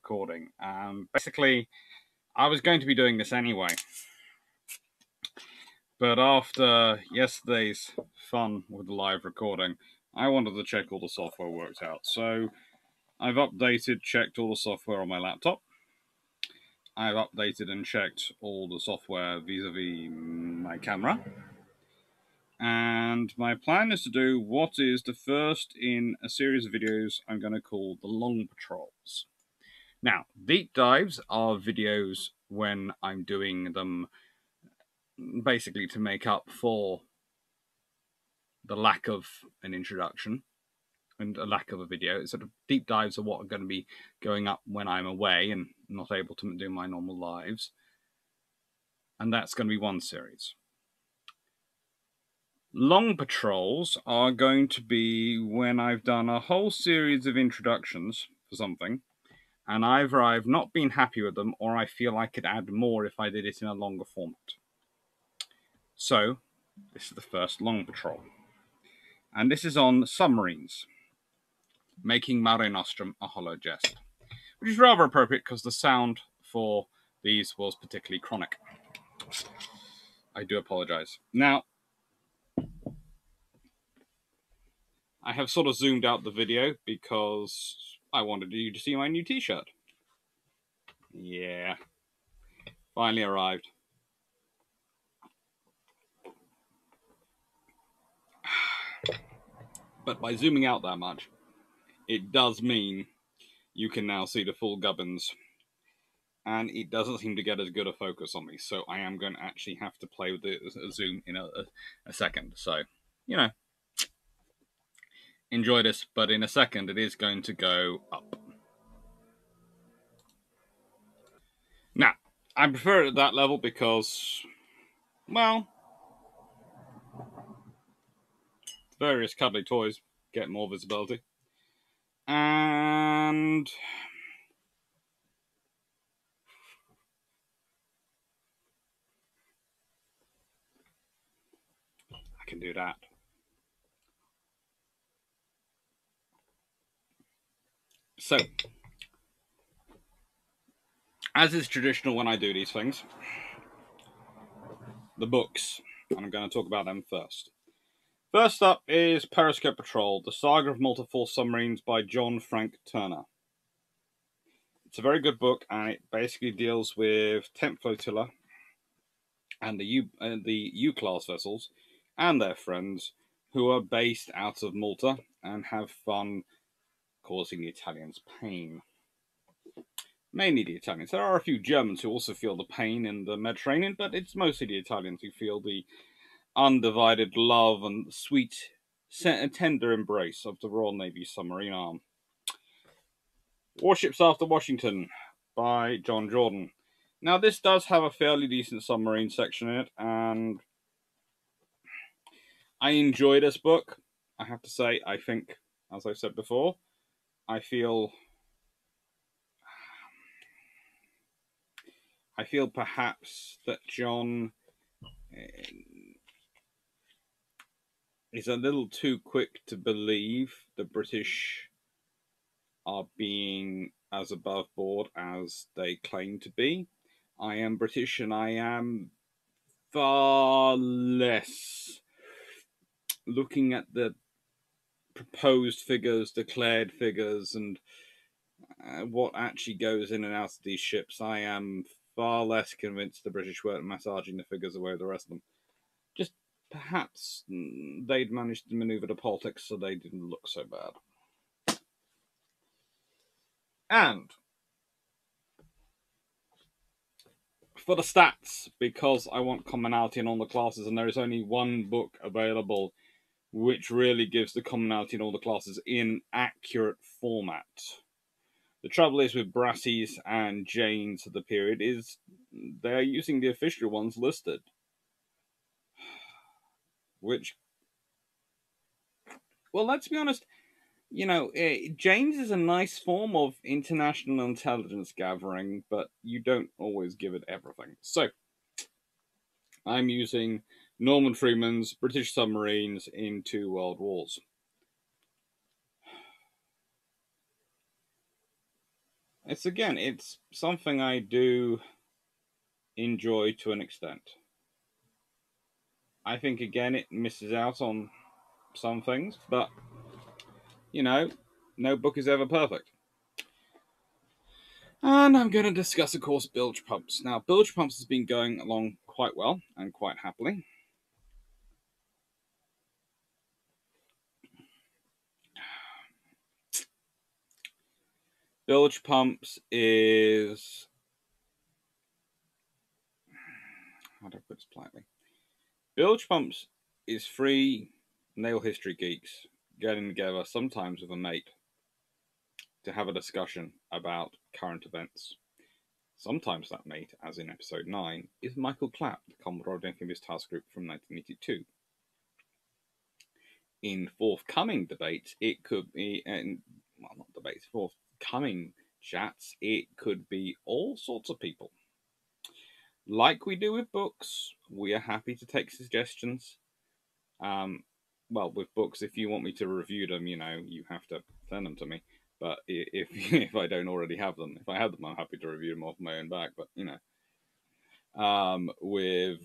recording. Basically, I was going to be doing this anyway. But after yesterday's fun with the live recording, I wanted to check all the software worked out. So I've checked all the software on my laptop. I've updated and checked all the software vis-a-vis my camera. And my plan is to do what is the first in a series of videos I'm going to call the long patrols. Now, deep dives are videos when I'm doing them basically to make up for the lack of an introduction and a lack of a video. Sort of deep dives are what are going to be going up when I'm away and not able to do my normal lives. And that's going to be one series. Long patrols are going to be when I've done a whole series of introductions for something, and either I've not been happy with them or I feel I could add more if I did it in a longer format. So, this is the first long patrol. And this is on submarines, making Mare Nostrum a hollow jest. Which is rather appropriate because the sound for these was particularly chronic. I do apologise. Now, I have sort of zoomed out the video because I wanted you to see my new t-shirt. Yeah. Finally arrived. But by zooming out that much, it does mean you can now see the full gubbins. And it doesn't seem to get as good a focus on me, so I am going to actually have to play with the zoom in a second. So, you know, enjoy this, but in a second it is going to go up. Now, I prefer it at that level because, well, various cuddly toys get more visibility. And I can do that. So, as is traditional when I do these things, the books, and I'm going to talk about them first. First up is Periscope Patrol, The Saga of Malta 4 Submarines by John Frank Turner. It's a very good book, and it basically deals with 10th Flotilla and the U-class vessels and their friends who are based out of Malta and have fun causing the Italians pain. Mainly the Italians. There are a few Germans who also feel the pain in the Mediterranean, but it's mostly the Italians who feel the undivided love and sweet, tender embrace of the Royal Navy submarine arm. Warships After Washington by John Jordan. Now, this does have a fairly decent submarine section in it, and I enjoy this book. I have to say, I think, as I said before, I feel perhaps that John is a little too quick to believe the British are being as above board as they claim to be. I am British and I am far less looking at the proposed figures, declared figures, and what actually goes in and out of these ships. I am far less convinced the British weren't massaging the figures away with the rest of them. Just perhaps they'd managed to maneuver the politics so they didn't look so bad. And for the stats, because I want commonality in all the classes, and there is only one book available which really gives the commonality in all the classes in accurate format. The trouble is with Brassies and Janes of the period is they're using the official ones listed. Which, well, let's be honest, you know, Janes is a nice form of international intelligence gathering, but you don't always give it everything. So, I'm using Norman Freeman's British Submarines in 2 World Wars. it's something I do enjoy to an extent. I think again it misses out on some things, but no book is ever perfect. And I'm going to discuss, of course, Bilgepumps. Now, Bilgepumps has been going along quite well and quite happily. Bilgepumps is... how do I put this politely? Bilgepumps is three naval history geeks getting together, sometimes with a mate, to have a discussion about current events. Sometimes that mate, as in episode 9, is Michael Clapp, the Commodore of the Amphibious Task Group from 1982. In forthcoming debates, it could be, well, not debates, forthcoming chats, it could be all sorts of people. Like we do with books, we are happy to take suggestions. Well, with books, if you want me to review them, you have to send them to me. But if I don't already have them, if I have them, I'm happy to review them off my own back. But with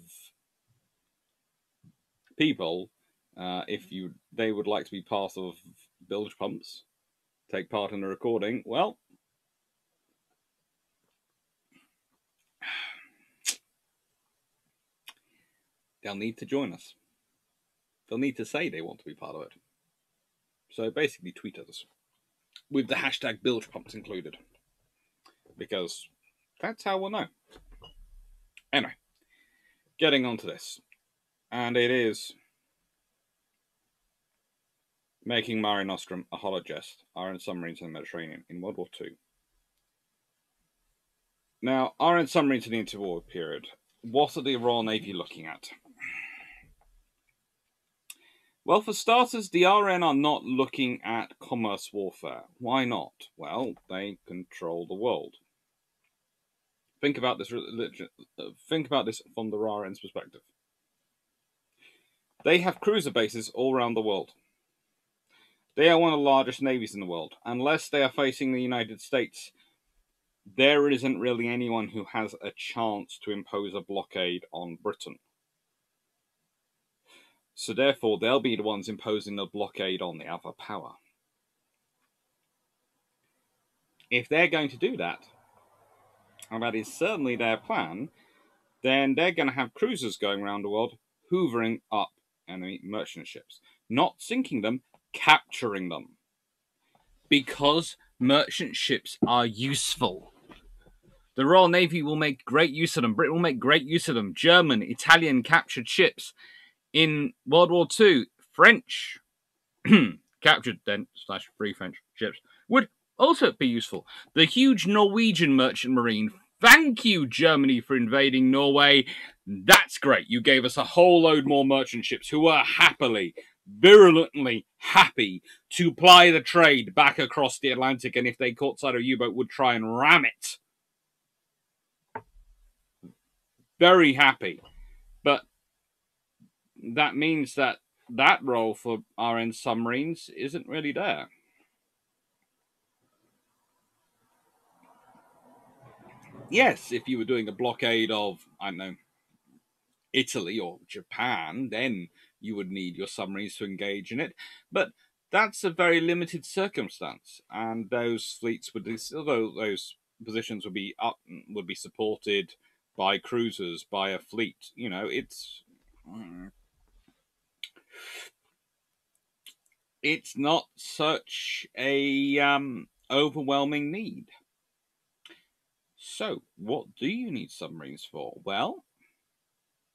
people, if they would like to be part of Bilgepumps, take part in the recording, well, they'll need to join us. They'll need to say they want to be part of it. So basically, tweet us with the hashtag Bilgepumps included, because that's how we'll know. Anyway, getting on to this, and it is making Mare Nostrum a hollow jest, Iron submarines in the Mediterranean in World War II. Now, Iron submarines in the interwar period. What are the Royal Navy looking at? Well, for starters, the RN are not looking at commerce warfare. Why not? Well, they control the world. Think about this from the RN's perspective. They have cruiser bases all around the world. They are one of the largest navies in the world. Unless they are facing the United States, there isn't really anyone who has a chance to impose a blockade on Britain. So therefore, they'll be the ones imposing the blockade on the other power. If they're going to do that, and that is certainly their plan, then they're going to have cruisers going around the world, hoovering up enemy merchant ships. Not sinking them, capturing them. Because merchant ships are useful. The Royal Navy will make great use of them. Britain will make great use of them. German, Italian captured ships. In World War II, French captured then / free French ships would also be useful. The huge Norwegian merchant marine. Thank you, Germany, for invading Norway. That's great. You gave us a whole load more merchant ships who were virulently happy to ply the trade back across the Atlantic, and if they caught sight of a U-boat, would try and ram it. Very happy. But that means that role for RN submarines isn't really there. Yes, if you were doing a blockade of, I don't know, Italy or Japan, then you would need your submarines to engage in it. But that's a very limited circumstance, and those fleets those positions would be supported by cruisers, by a fleet. It's not such a overwhelming need. So, what do you need submarines for? Well,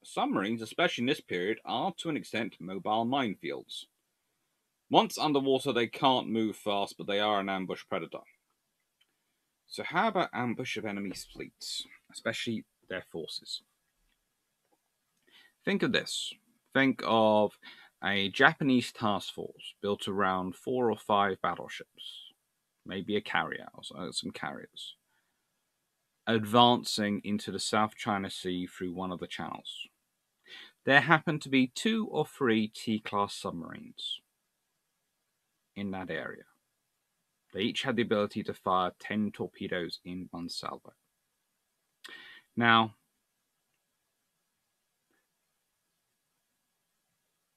submarines, especially in this period, are to an extent mobile minefields. Once underwater, they can't move fast, but they are an ambush predator. So how about ambush of enemy fleets, especially their forces? Think of this. Think of a Japanese task force built around 4 or 5 battleships, maybe a carrier or some carriers, advancing into the South China Sea through one of the channels. There happen to be 2 or 3 T-class submarines in that area. They each had the ability to fire 10 torpedoes in one salvo. Now,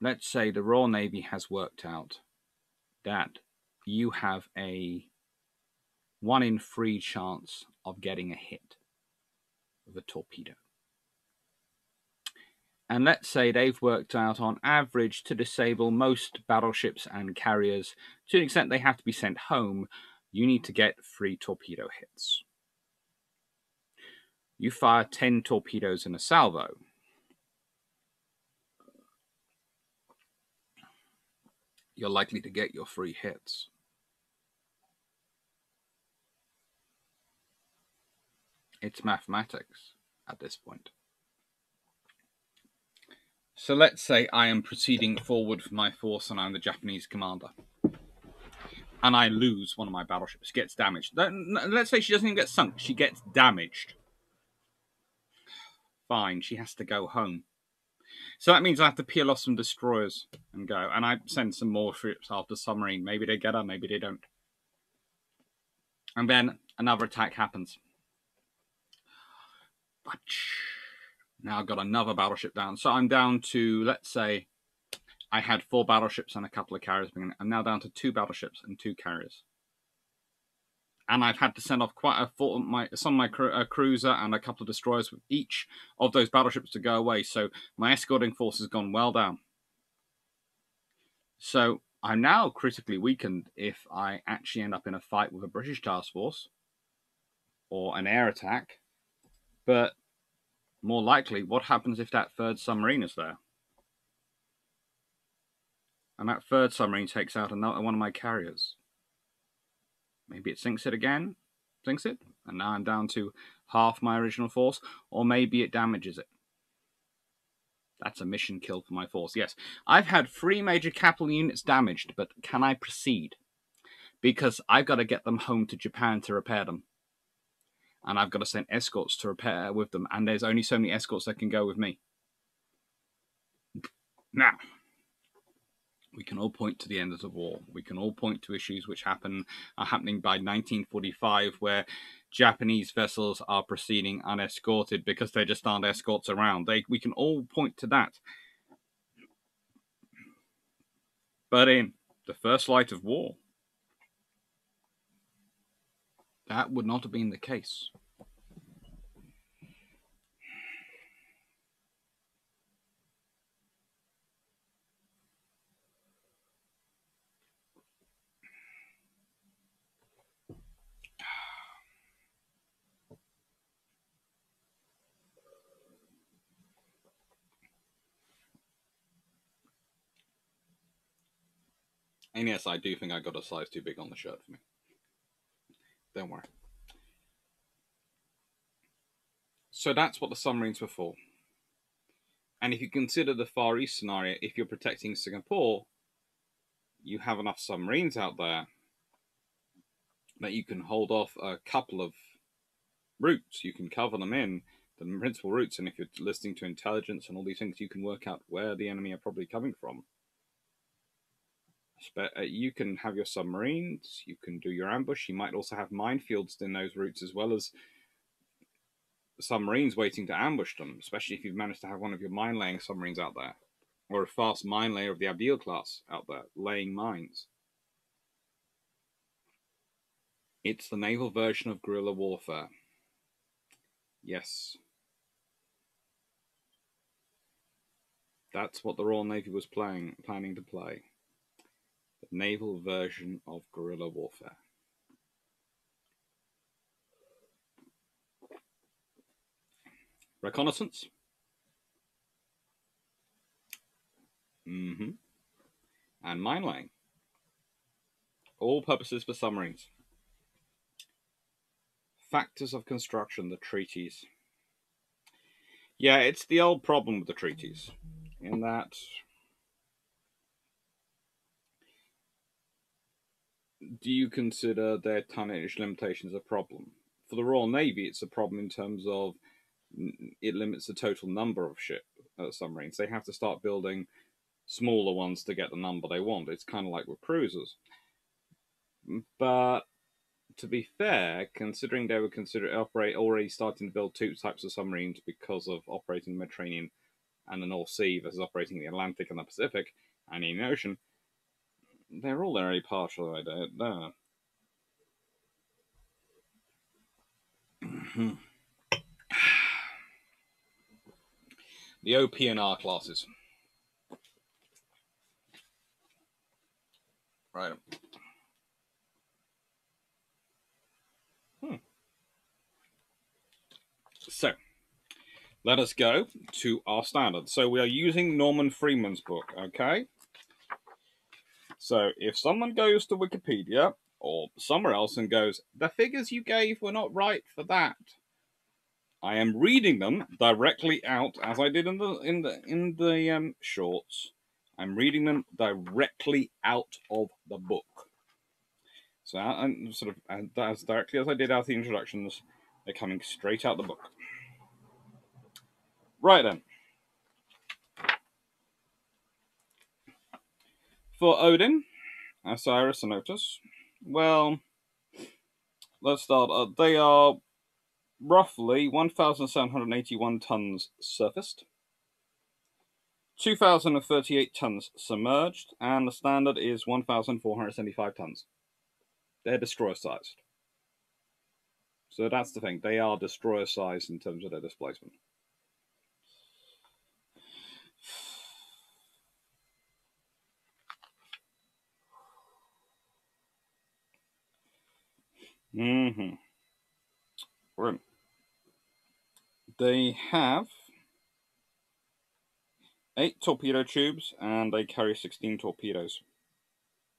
let's say the Royal Navy has worked out that you have a 1 in 3 chance of getting a hit with a torpedo. And let's say they've worked out on average to disable most battleships and carriers to an extent they have to be sent home. You need to get 3 torpedo hits. You fire 10 torpedoes in a salvo. You're likely to get your 3 hits. It's mathematics at this point. So let's say I am proceeding forward with my force and I'm the Japanese commander. And I lose one of my battleships, gets damaged. Let's say she doesn't even get sunk, she gets damaged. Fine, she has to go home. So that means I have to peel off some destroyers and go. And I send some more ships after Submarine. Maybe they get her, maybe they don't. And then another attack happens. Now I've got another battleship down. So I'm down to, let's say, I had 4 battleships and a couple of carriers. I'm now down to 2 battleships and 2 carriers. And I've had to send off quite some of my cruiser and a couple of destroyers with each of those battleships to go away. So my escorting force has gone well down. So I'm now critically weakened if I actually end up in a fight with a British task force or an air attack. But more likely, what happens if that 3rd submarine is there? And that 3rd submarine takes out one of my carriers. Maybe it sinks it again, and now I'm down to half my original force, or maybe it damages it. That's a mission kill for my force. Yes, I've had 3 major capital units damaged, but can I proceed? Because I've got to get them home to Japan to repair them. And I've got to send escorts to repair with them, and there's only so many escorts that can go with me. Now, we can all point to the end of the war. We can all point to issues which are happening by 1945, where Japanese vessels are proceeding unescorted because there just aren't escorts around. We can all point to that. But in the first light of war, that would not have been the case. And yes, I do think I got a size too big on the shirt for me. Don't worry. So that's what the submarines were for. And if you consider the Far East scenario, if you're protecting Singapore, you have enough submarines out there that you can hold off a couple of routes. You can cover them in, the principal routes, and if you're listening to intelligence and all these things, you can work out where the enemy are probably coming from. You can have your submarines, you can do your ambush, you might also have minefields in those routes as well as submarines waiting to ambush them, especially if you've managed to have one of your mine-laying submarines out there, or a fast mine layer of the Abdeel class out there, laying mines. It's the naval version of guerrilla warfare. Yes. That's what the Royal Navy was planning to play. The naval version of guerrilla warfare. Reconnaissance. And mine laying. All purposes for submarines. Factors of construction, the treaties. Yeah, it's the old problem with the treaties, in that do you consider their tonnage limitations a problem? For the Royal Navy, it's a problem in terms of it limits the total number of submarines. They have to start building smaller ones to get the number they want. It's kind of like with cruisers. But to be fair, considering they were already starting to build two types of submarines because of operating the Mediterranean and the North Sea versus operating the Atlantic and the Pacific and the Indian Ocean, they're all very partial. I don't know. The OP and R classes. Right. So, let us go to our standard. So we are using Norman Freeman's book, okay? So if someone goes to Wikipedia or somewhere else and goes, the figures you gave were not right for that, I am reading them directly out, as I did in the shorts. I'm reading them directly out of the book. So I'm sort of as directly as I did out the introductions, they're coming straight out the book. Right then. For Odin, Osiris, and Otus, well, let's start. They are roughly 1,781 tons surfaced, 2,038 tons submerged, and the standard is 1,475 tons. They're destroyer-sized. So that's the thing. They are destroyer-sized in terms of their displacement. Mm-hmm. Right. They have 8 torpedo tubes, and they carry 16 torpedoes,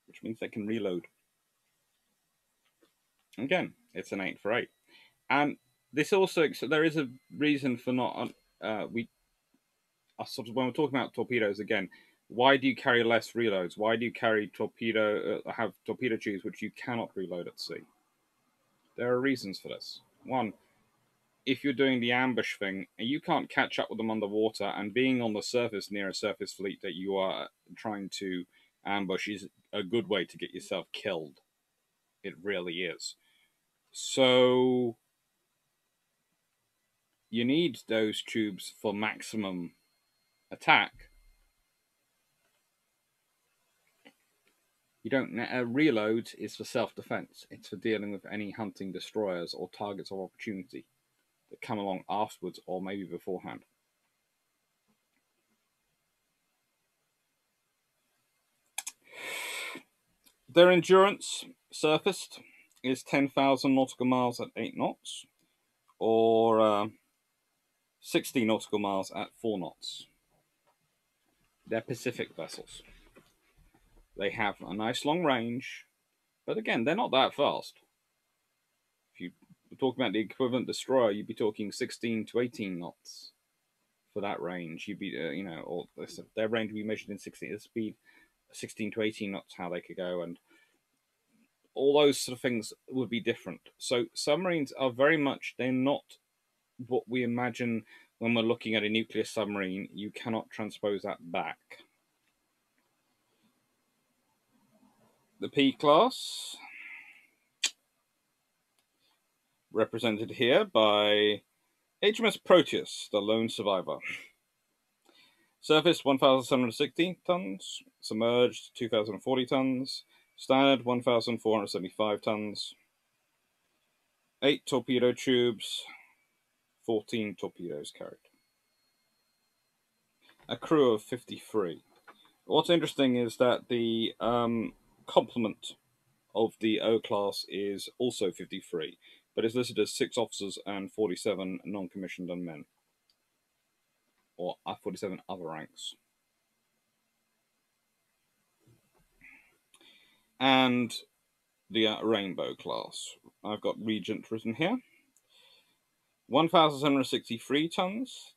which means they can reload. Again, it's an 8 for 8. And this also, so there is a reason for not, when we're talking about torpedoes again, why do you carry less reloads? Why do you carry have torpedo tubes which you cannot reload at sea? There are reasons for this. One, if you're doing the ambush thing, you can't catch up with them underwater, and being on the surface near a surface fleet that you are trying to ambush is a good way to get yourself killed. It really is. So you need those tubes for maximum attack. You don't reload is for self-defense. It's for dealing with any hunting destroyers or targets of opportunity that come along afterwards or maybe beforehand. Their endurance surfaced is 10,000 nautical miles at 8 knots, or 60 nautical miles at 4 knots. They're Pacific vessels. They have a nice long range, but again, they're not that fast. If you were talking about the equivalent destroyer, you'd be talking 16 to 18 knots for that range. You'd be, or their range would be measured in 16 speed, 16 to 18 knots, how they could go, and all those sort of things would be different. So submarines are very much, they're not what we imagine when we're looking at a nuclear submarine. You cannot transpose that back. The P class, represented here by HMS Proteus, the lone survivor. Surface 1,760 tons, submerged 2,040 tons, standard 1,475 tons, 8 torpedo tubes, 14 torpedoes carried. A crew of 53. What's interesting is that the complement of the O class is also 53, but is listed as 6 officers and 47 non-commissioned and men, or 47 other ranks. And the Rainbow class. I've got Regent written here. 1,763 tons,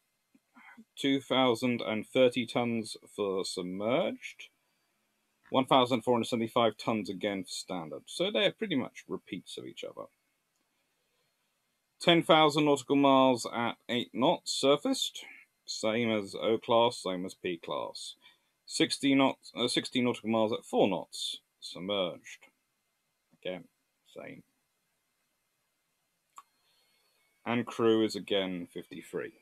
2,030 tons for submerged, 1,475 tons again for standard. So they're pretty much repeats of each other. 10,000 nautical miles at 8 knots surfaced, same as O class, same as P class. 60 nautical miles at 4 knots submerged. again, same. And crew is again 53.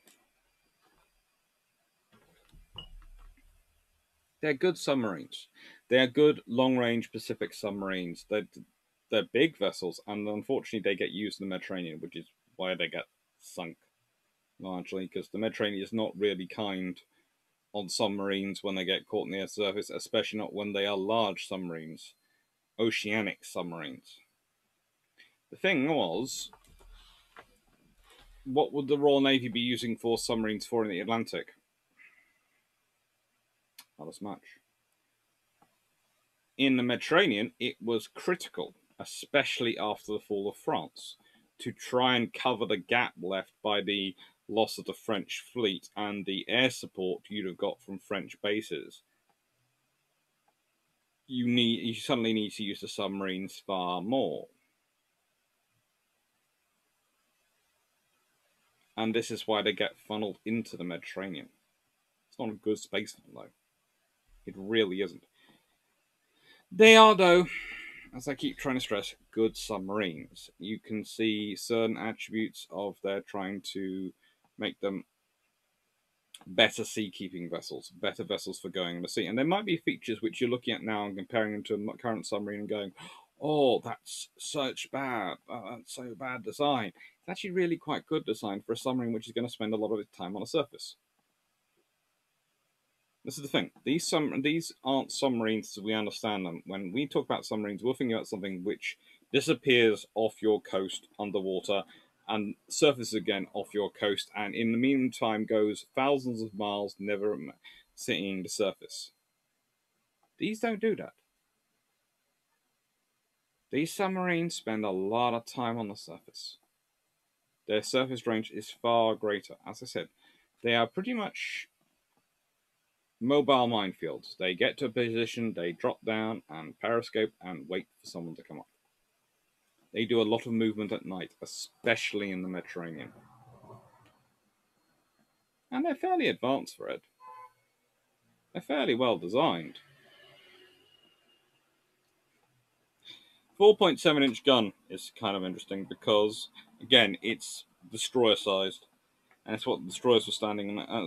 They're good submarines. They're good long-range Pacific submarines. They're big vessels, and unfortunately they get used in the Mediterranean, which is why they get sunk largely, because the Mediterranean is not really kind on submarines when they get caught in the air surface, especially not when they are large submarines, oceanic submarines. The thing was, what would the Royal Navy be using for submarines for in the Atlantic? Not as much. In the Mediterranean, it was critical, especially after the fall of France, to try and cover the gap left by the loss of the French fleet and the air support you'd have got from French bases. You suddenly need to use the submarines far more. And this is why they get funneled into the Mediterranean. It's not a good space for them, though. It really isn't. They are, though, as I keep trying to stress, good submarines. You can see certain attributes of their trying to make them better sea-keeping vessels, better vessels for going on the sea. And there might be features which you're looking at now and comparing them to a current submarine and going, oh, that's such bad, that's so bad design. It's actually really quite good design for a submarine which is going to spend a lot of its time on the surface. This is the thing. These aren't submarines as we understand them. When we talk about submarines, we're thinking about something which disappears off your coast underwater and surfaces again off your coast, and in the meantime goes thousands of miles, never seeing the surface. These don't do that. These submarines spend a lot of time on the surface. Their surface range is far greater. As I said, they are pretty much mobile minefields. They get to a position, they drop down and periscope and wait for someone to come up. They do a lot of movement at night, especially in the Mediterranean. And they're fairly advanced for it. They're fairly well designed. 4.7-inch gun is kind of interesting because, again, it's destroyer-sized. And it's what the destroyers were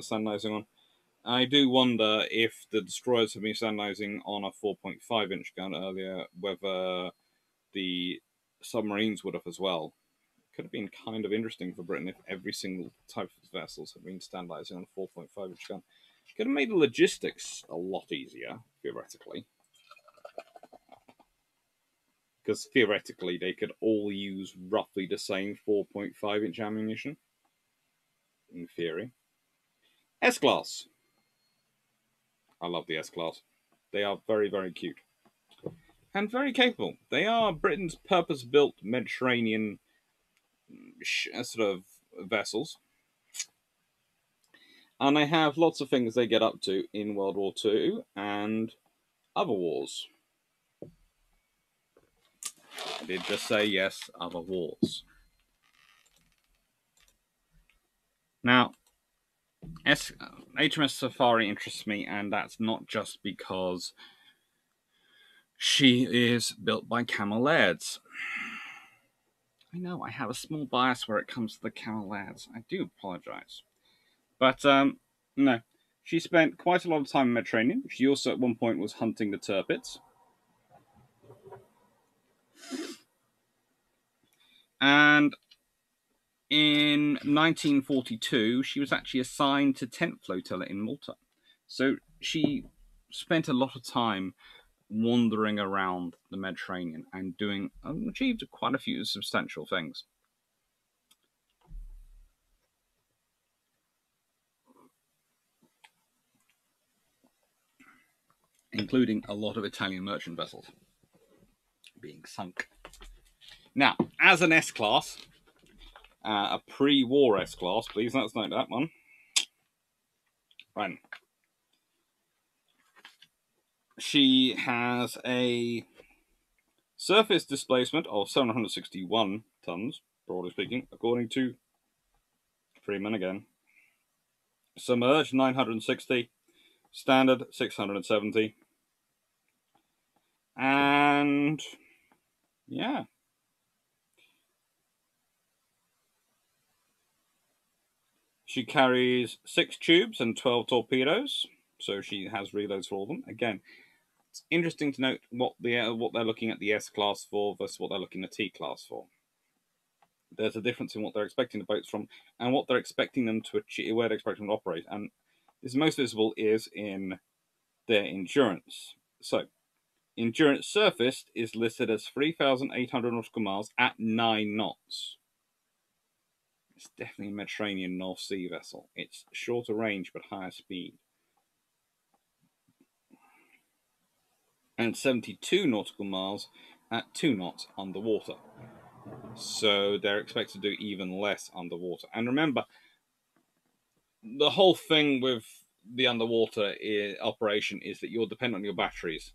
standardizing on. I do wonder if the destroyers have been standardizing on a 4.5-inch gun earlier, whether the submarines would have as well. It could have been kind of interesting for Britain if every single type of vessels had been standardizing on a 4.5-inch gun. It could have made the logistics a lot easier, theoretically. Because theoretically, they could all use roughly the same 4.5-inch ammunition. In theory. S-Class. I love the S-Class. They are very, very cute. And very capable. They are Britain's purpose-built Mediterranean sort of vessels. And they have lots of things they get up to in World War II and other wars. I did just say yes, other wars. Now, HMS Safari interests me, and that's not just because she is built by Camel Lairds. I know, I have a small bias where it comes to the Camel Lairds. I do apologise. But, no. She spent quite a lot of time in the Mediterranean. She also at one point was hunting the Tirpitz. And in 1942, she was actually assigned to 10th Flotilla in Malta. So she spent a lot of time wandering around the Mediterranean and achieved quite a few substantial things. Including a lot of Italian merchant vessels being sunk. Now, as an S-Class, a pre-war S-Class, please let's note that one. Right. She has a surface displacement of 761 tons, broadly speaking, according to Freeman again. Submerged 960, standard 670. And Yeah. She carries 6 tubes and 12 torpedoes, so she has reloads for all of them. Again, it's interesting to note what they're looking at the S class for versus what they're looking at T class for. There's a difference in what they're expecting the boats from and what they're expecting them to achieve, where they're expecting them to operate. And this most visible is in their endurance. So, endurance surfaced is listed as 3,800 nautical miles at 9 knots. It's definitely a Mediterranean North Sea vessel. It's shorter range but higher speed. And 72 nautical miles at 2 knots underwater. So they're expected to do even less underwater. And remember, the whole thing with the underwater operation is that you're dependent on your batteries.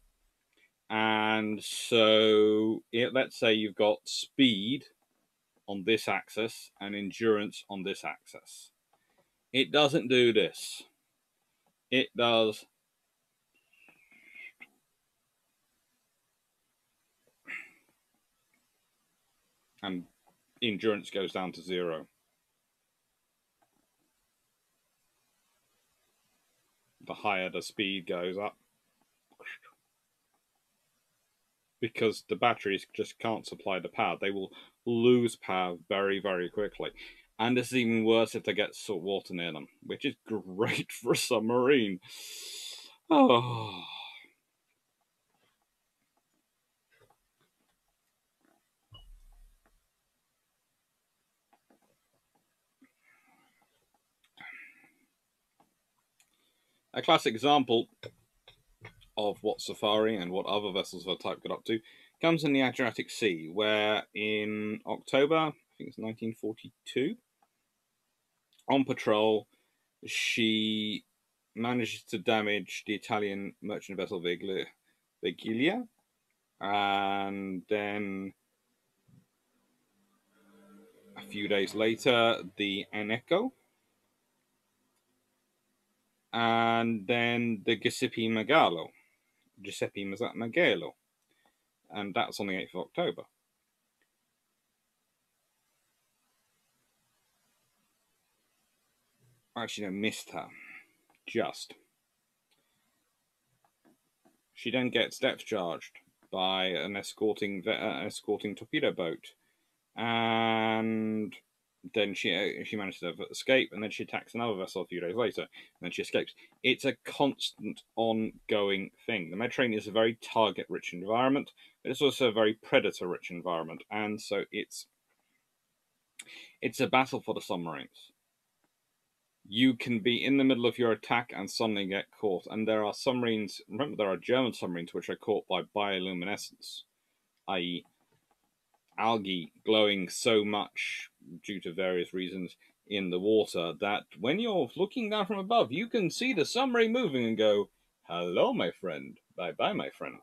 And so let's say you've got speed on this axis and endurance on this axis. It doesn't do this. It does and endurance goes down to 0. The higher the speed goes up, because the batteries just can't supply the power. They will lose power very, very quickly. And this is even worse if they get salt water near them, which is great for a submarine. Oh. A classic example of what Safari and what other vessels of the type got up to comes in the Adriatic Sea, where in October, I think it's 1942, on patrol, she manages to damage the Italian merchant vessel Vigilia, and then a few days later, the Aneco, and then the Giuseppe Magallo, and that's on the 8th of October. Actually, no, missed her. Just. She then gets depth charged by an escorting torpedo boat, and then she manages to escape, and then she attacks another vessel a few days later, and then she escapes. It's a constant, ongoing thing. The Mediterranean is a very target-rich environment, but it's also a very predator-rich environment, and so it's a battle for the submarines. You can be in the middle of your attack and suddenly get caught. And there are submarines, remember, there are German submarines which are caught by bioluminescence, i.e., algae glowing so much due to various reasons in the water that when you're looking down from above, you can see the submarine moving and go, "Hello, my friend. Bye-bye, my friend."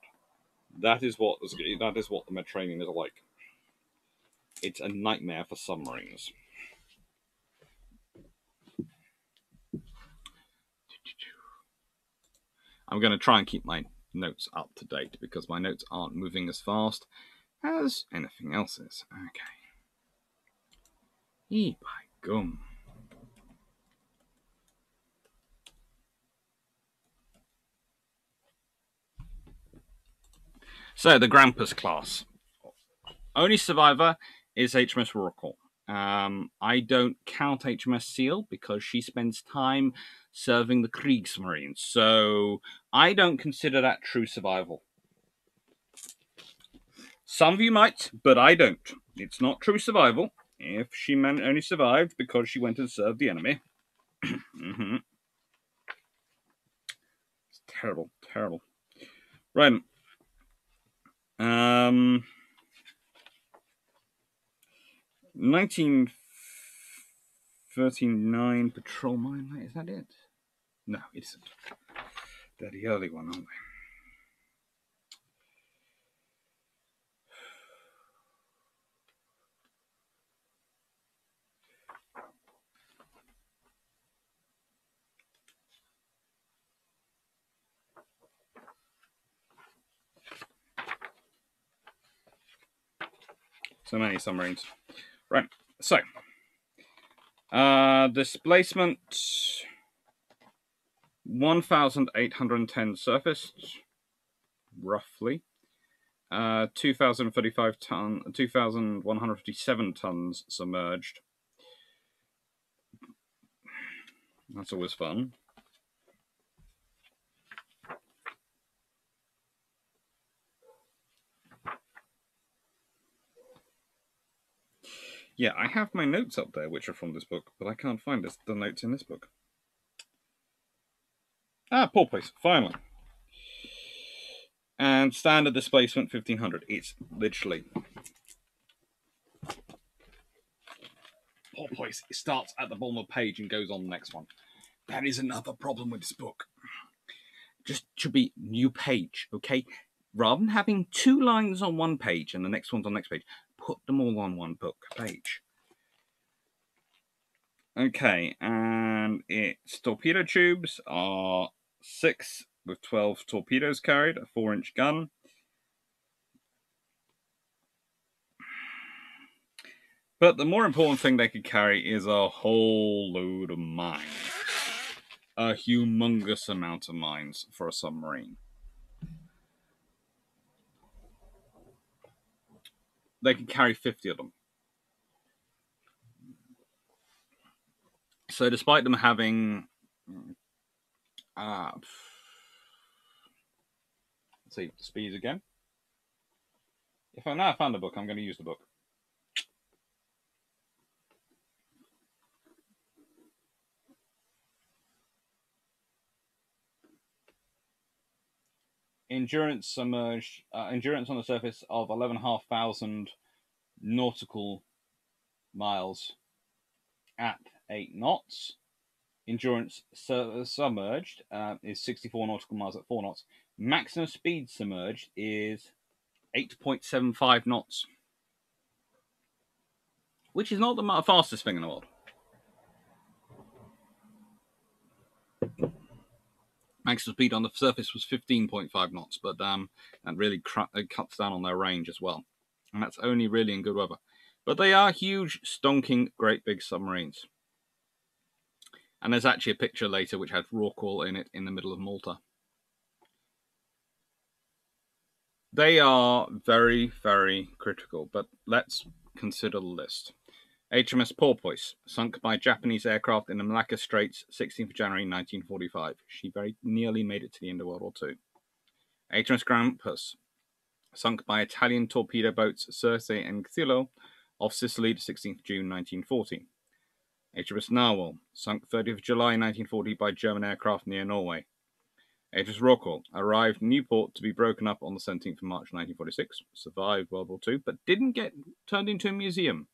That is what the Mediterranean is like. It's a nightmare for submarines. I'm going to try and keep my notes up to date because my notes aren't moving as fast as anything else is. Okay. By gum. So, the Grampus class. Only survivor is HMS Rorqual. I don't count HMS Seal because she spends time serving the Kriegsmarine, so I don't consider that true survival. Some of you might, but I don't. It's not true survival if she only survived because she went and served the enemy. Mm-hmm. It's terrible, terrible. Right. 1939 patrol mine. Is that it? No, it isn't. They're the early one, aren't they? So many submarines. Right, so displacement 1,810 surface, roughly. 2,035 ton, 2,157 tons submerged. That's always fun. Yeah, I have my notes up there, which are from this book, but I can't find the notes in this book. Porpoise, finally. And standard displacement 1,500. It's literally... Porpoise, it starts at the bottom of the page and goes on the next one. That is another problem with this book. Just should be new page, okay? Rather than having 2 lines on one page and the next one's on the next page, put them all on one book page. Okay, and its torpedo tubes are 6 with 12 torpedoes carried, a 4-inch gun. But the more important thing they could carry is a whole load of mines. A humongous amount of mines for a submarine. They can carry 50 of them. So despite them having... let's see, speed again. If I now found the book, I'm going to use the book. Endurance submerged, endurance on the surface of 11,500 nautical miles at 8 knots. Endurance submerged is 64 nautical miles at 4 knots. Maximum speed submerged is 8.75 knots, which is not the fastest thing in the world. Maximum speed on the surface was 15.5 knots, but that really cuts down on their range as well. And that's only really in good weather. But they are huge, stonking, great big submarines. And there's actually a picture later which had Rorqual in it in the middle of Malta. They are very, very critical, but let's consider the list. HMS Porpoise, sunk by Japanese aircraft in the Malacca Straits, 16th of January 1945. She very nearly made it to the end of World War II. HMS Grampus, sunk by Italian torpedo boats Circe and Cthulhu off Sicily, 16th June 1940. HMS Naval, sunk 30th of July 1940 by German aircraft near Norway. HMS Rorqual arrived in Newport to be broken up on the 17th of March 1946. Survived World War II, but didn't get turned into a museum.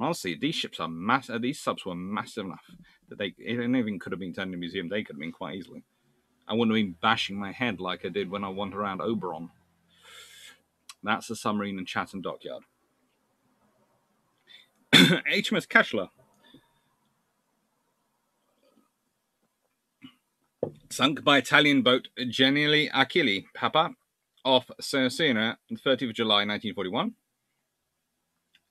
Honestly, these ships are massive. These subs were massive enough that they even could have been turned into a museum. They could have been quite easily. I wouldn't have been bashing my head like I did when I wandered around Oberon. That's the submarine in Chatham Dockyard. HMS Cashla, sunk by Italian boat Geniali Achille Papa off Cercina on 30th of July 1941.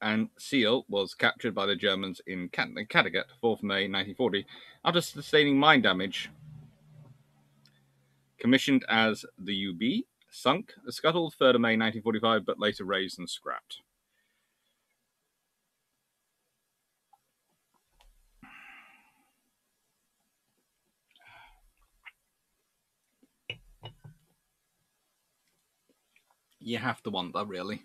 And Seal was captured by the Germans in Kattegat, 4th May 1940, after sustaining mine damage. Commissioned as the UB, sunk, scuttled 3rd of May 1945, but later raised and scrapped. You have to want that, really.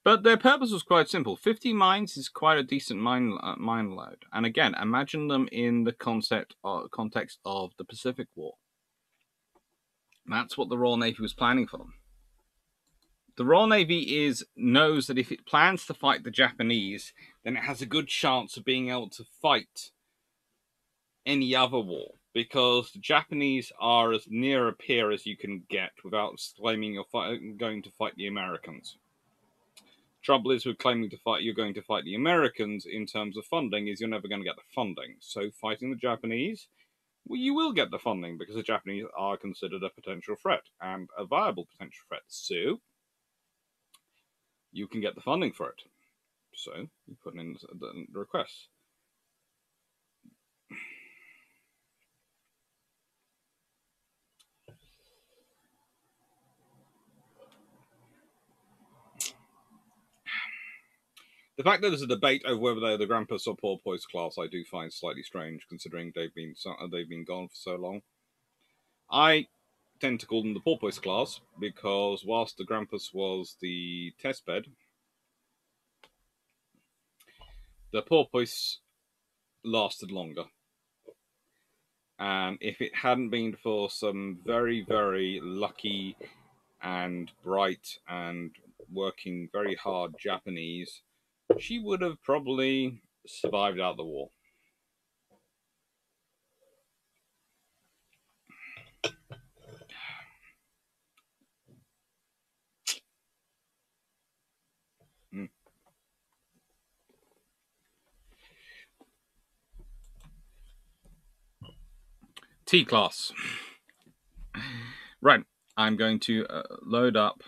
But their purpose was quite simple. 50 mines is quite a decent mine load. And again, imagine them in the context of the Pacific War. That's what the Royal Navy was planning for them. The Royal Navy knows that if it plans to fight the Japanese, then it has a good chance of being able to fight any other war. Because the Japanese are as near a peer as you can get without claiming you're going to fight the Americans. Trouble is with claiming you're going to fight the Americans in terms of funding is you're never going to get the funding. So fighting the Japanese, well, you will get the funding because the Japanese are considered a potential threat and a viable potential threat. So you can get the funding for it. So you put in the requests. The fact that there's a debate over whether they're the Grampus or Porpoise class, I do find slightly strange, considering they've been gone for so long. I tend to call them the Porpoise class because whilst the Grampus was the test bed, the Porpoise lasted longer. And if it hadn't been for some very, very lucky and bright and working very hard Japanese, she would have probably survived out the war. T-class. Right, I'm going to load up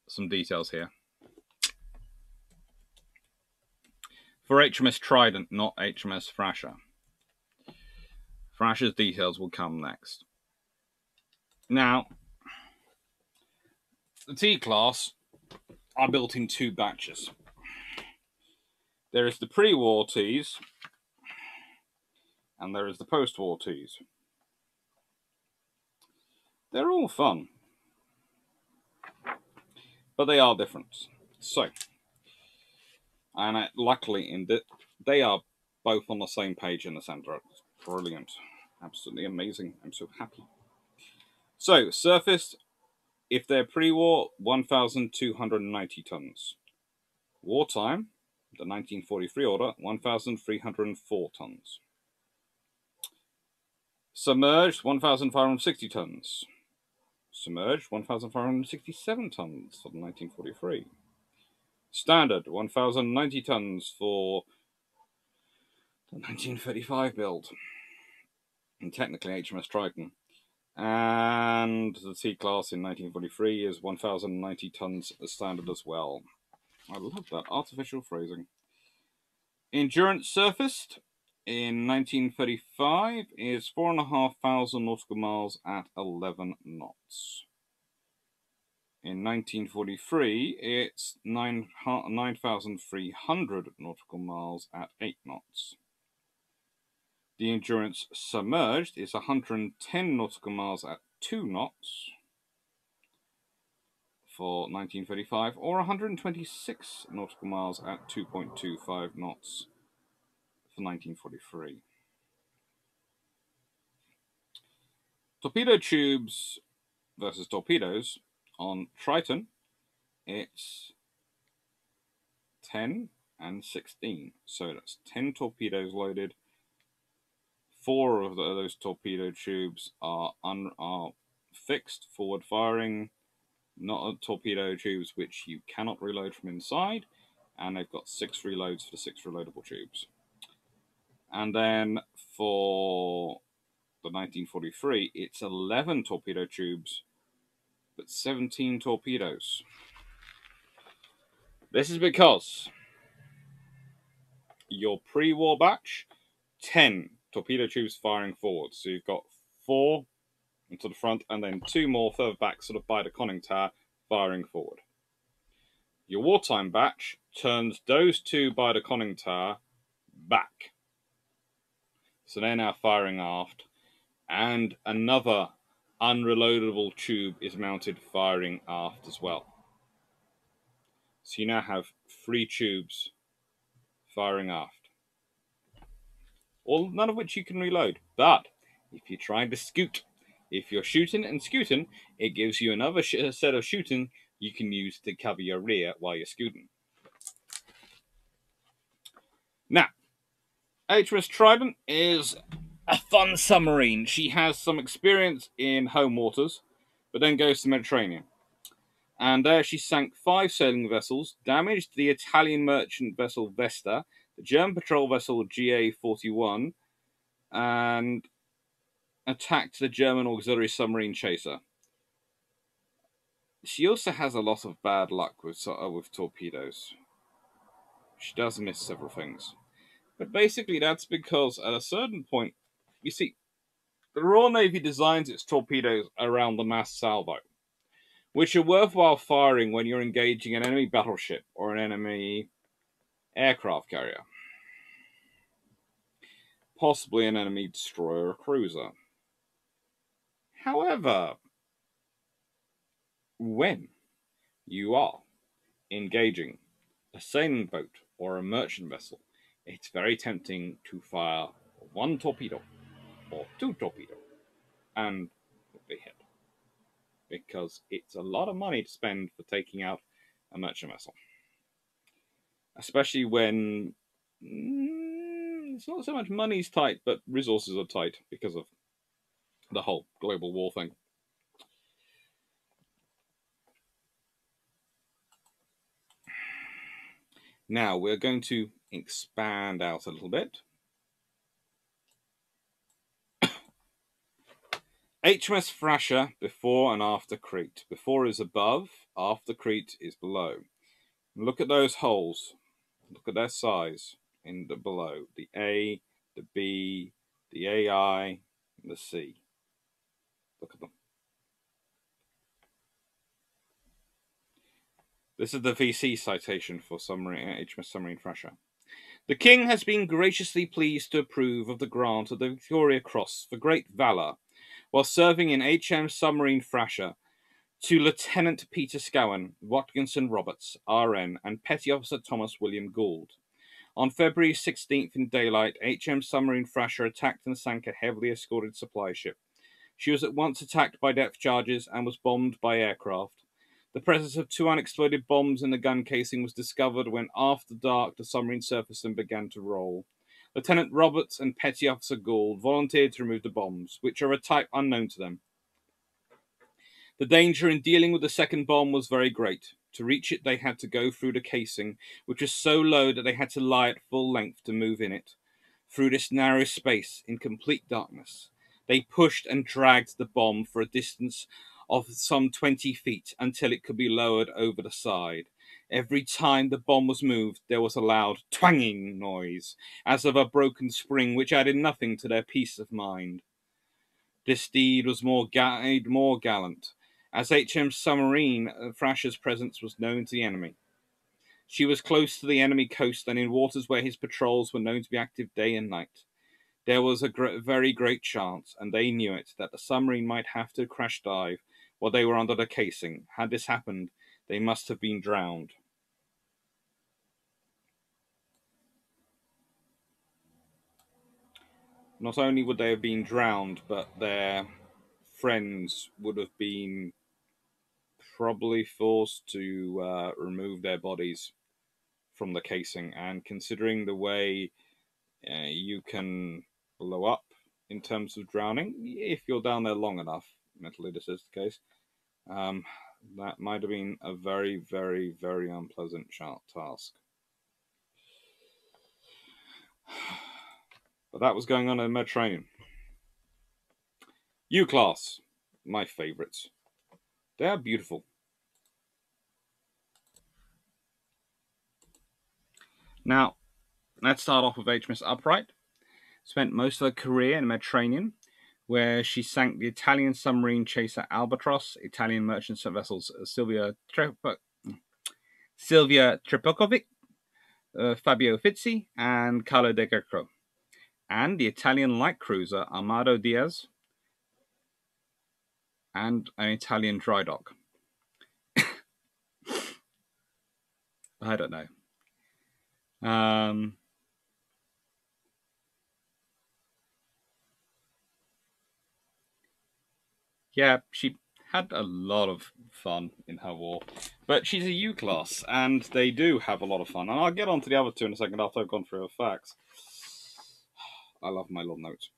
some details here. For HMS Trident, not HMS Thrasher. Thrasher's details will come next. Now, the T-class are built in two batches. There is the pre-war Ts, and there is the post-war Ts. They're all fun, but they are different. So, and luckily they are both on the same page in the center. It's brilliant, absolutely amazing. I'm so happy. So, surface, if they're pre-war, 1,290 tons. Wartime, the 1943 order, 1,304 tons. Submerged, 1,560 tons. Submerged, 1,567 tons for the 1943. Standard, 1,090 tons for the 1935 build. And technically HMS Triton. And the T-class in 1943 is 1,090 tons as standard as well. I love that artificial phrasing. Endurance surfaced in 1935 is 4,500 nautical miles at 11 knots. In 1943, it's 9,300 nautical miles at 8 knots. The Endurance submerged is 110 nautical miles at 2 knots for 1935, or 126 nautical miles at 2.25 knots for 1943. Torpedo tubes versus torpedoes. On Triton, it's 10 and 16. So that's 10 torpedoes loaded. 4 of those torpedo tubes are fixed forward firing, not torpedo tubes which you cannot reload from inside. And they've got 6 reloads for the 6 reloadable tubes. And then for the 1943, it's 11 torpedo tubes, but 17 torpedoes. This is because your pre-war batch, 10 torpedo tubes firing forward. So you've got 4 into the front and then 2 more further back, sort of by the conning tower, firing forward. Your wartime batch turns those 2 by the conning tower back. So they're now firing aft, and another unreloadable tube is mounted firing aft as well. So you now have 3 tubes firing aft. All, none of which you can reload. But if you're trying to scoot, if you're shooting and scooting, it gives you another set of shooting you can use to cover your rear while you're scooting. Now, HMS Trident is a fun submarine. She has some experience in home waters, but then goes to the Mediterranean. And there she sank 5 sailing vessels, damaged the Italian merchant vessel Vesta, the German patrol vessel GA-41, and attacked the German auxiliary submarine chaser. She also has a lot of bad luck with torpedoes. She does miss several things. But basically, that's because at a certain point, you see, the Royal Navy designs its torpedoes around the mass salvo, which are worthwhile firing when you're engaging an enemy battleship or an enemy aircraft carrier, possibly an enemy destroyer or cruiser. However, when you are engaging a sailing boat or a merchant vessel, it's very tempting to fire one torpedo or two torpedoes and be hit, because it's a lot of money to spend for taking out a merchant vessel, especially when it's not so much money's tight, but resources are tight because of the whole global war thing. Now we're going to expand out a little bit. HMS Thrasher before and after Crete. Before is above, after Crete is below. Look at those holes. Look at their size in the below. The A, the B, the AI, and the C. Look at them. This is the VC citation for HMS Submarine Thrasher. The King has been graciously pleased to approve of the grant of the Victoria Cross for great valour while serving in HM Submarine Thrasher to Lieutenant Peter Scowen, Watkinson Roberts, RN, and Petty Officer Thomas William Gould. On February 16th in daylight, HM Submarine Thrasher attacked and sank a heavily escorted supply ship. She was at once attacked by depth charges and was bombed by aircraft. The presence of two unexploded bombs in the gun casing was discovered when, after dark, the submarine surfaced and began to roll. Lieutenant Roberts and Petty Officer Gould volunteered to remove the bombs, which are a type unknown to them. The danger in dealing with the second bomb was very great. To reach it, they had to go through the casing, which was so low that they had to lie at full length to move in it. Through this narrow space, in complete darkness, they pushed and dragged the bomb for a distance of some 20 feet until it could be lowered over the side. Every time the bomb was moved, there was a loud twanging noise, as of a broken spring, which added nothing to their peace of mind. This deed was more gallant, as HM Submarine Thrasher's presence was known to the enemy. She was close to the enemy coast and in waters where his patrols were known to be active day and night. There was a very great chance, and they knew it, that the submarine might have to crash dive while they were under the casing. Had this happened, they must have been drowned. Not only would they have been drowned, but their friends would have been probably forced to remove their bodies from the casing. And considering the way you can blow up in terms of drowning, if you're down there long enough, mentally this is the case, that might have been a very, very, very unpleasant task. But that was going on in the Mediterranean. U-Class, my favourites. They are beautiful. Now, let's start off with HMS Upright. Spent most of her career in the Mediterranean, where she sank the Italian submarine chaser Albatross, Italian merchant vessels Silvia Tripokovic, Fabio Fizzi, and Carlo De Greco, and the Italian light cruiser Armado Diaz, and an Italian dry dock. I don't know. Yeah, she had a lot of fun in her war, but she's a U-Class, and they do have a lot of fun. And I'll get on to the other two in a second after I've gone through the facts. I love my little notes.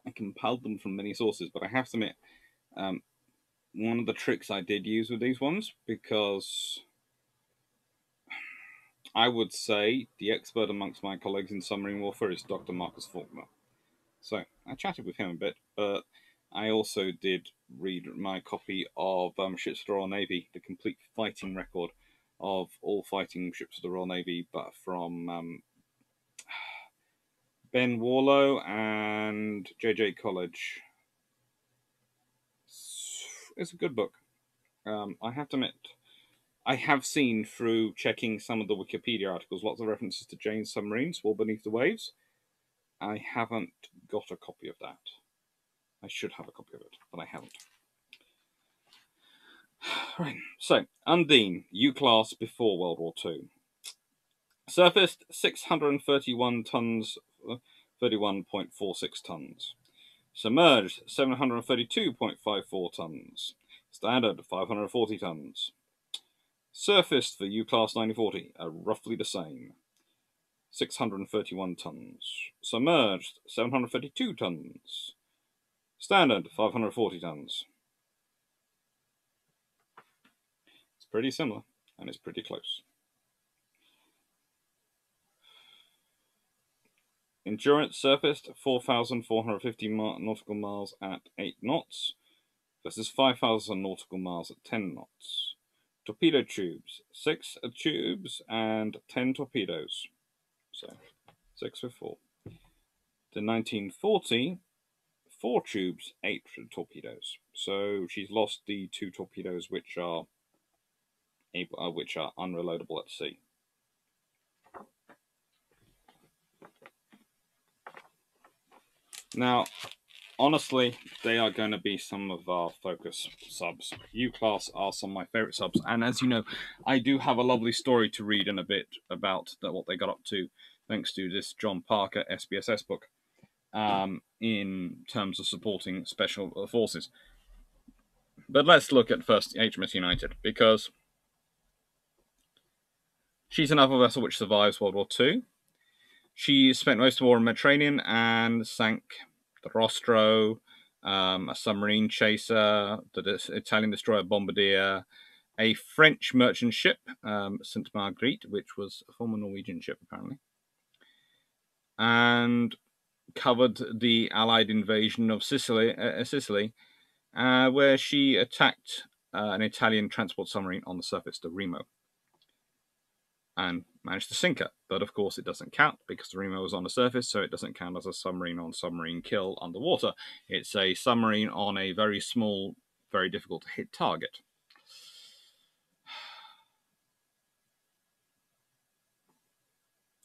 I compiled them from many sources, but I have to admit, one of the tricks I did use with these ones, because I would say the expert amongst my colleagues in submarine warfare is Dr. Marcus Faulkner. So I chatted with him a bit, but I also did read my copy of Ships of the Royal Navy, the complete fighting record of all fighting ships of the Royal Navy, but from Ben Warlow and J.J. College. It's a good book. I have to admit, I have seen through checking some of the Wikipedia articles lots of references to Jane's Submarines, War Beneath the Waves. I haven't got a copy of that. I should have a copy of it, but I haven't. Right, so Undine, U-class before World War II. Surfaced 631 tons, 31.46 tons. Submerged 732.54 tons. Standard 540 tons. Surfaced for U-class 1940 are roughly the same. 631 tons. Submerged 732 tons. Standard 540 tons. It's pretty similar and it's pretty close. Endurance surfaced 4,450 nautical miles at 8 knots versus 5,000 nautical miles at 10 knots. Torpedo tubes, 6 tubes and 10 torpedoes. So 6 with 4. To 1940, 4 tubes, 8 torpedoes. So she's lost the 2 torpedoes which are unreloadable at sea. Now, honestly, they are going to be some of our focus subs. U-class are some of my favourite subs, and as you know, I do have a lovely story to read in a bit about what they got up to, thanks to this John Parker SBSS book, in terms of supporting special forces. But let's look at first HMS United, because she's a naval vessel which survives World War II. She spent most of the war in the Mediterranean and sank the Rostro, a submarine chaser, the Italian destroyer Bombardier, a French merchant ship, Sainte Marguerite, which was a former Norwegian ship apparently, and covered the Allied invasion of Sicily, where she attacked an Italian transport submarine on the surface, the Remo, and managed to sink her. But of course it doesn't count because the Remo was on the surface, so it doesn't count as a submarine on submarine kill underwater. It's a submarine on a very small, very difficult to hit target.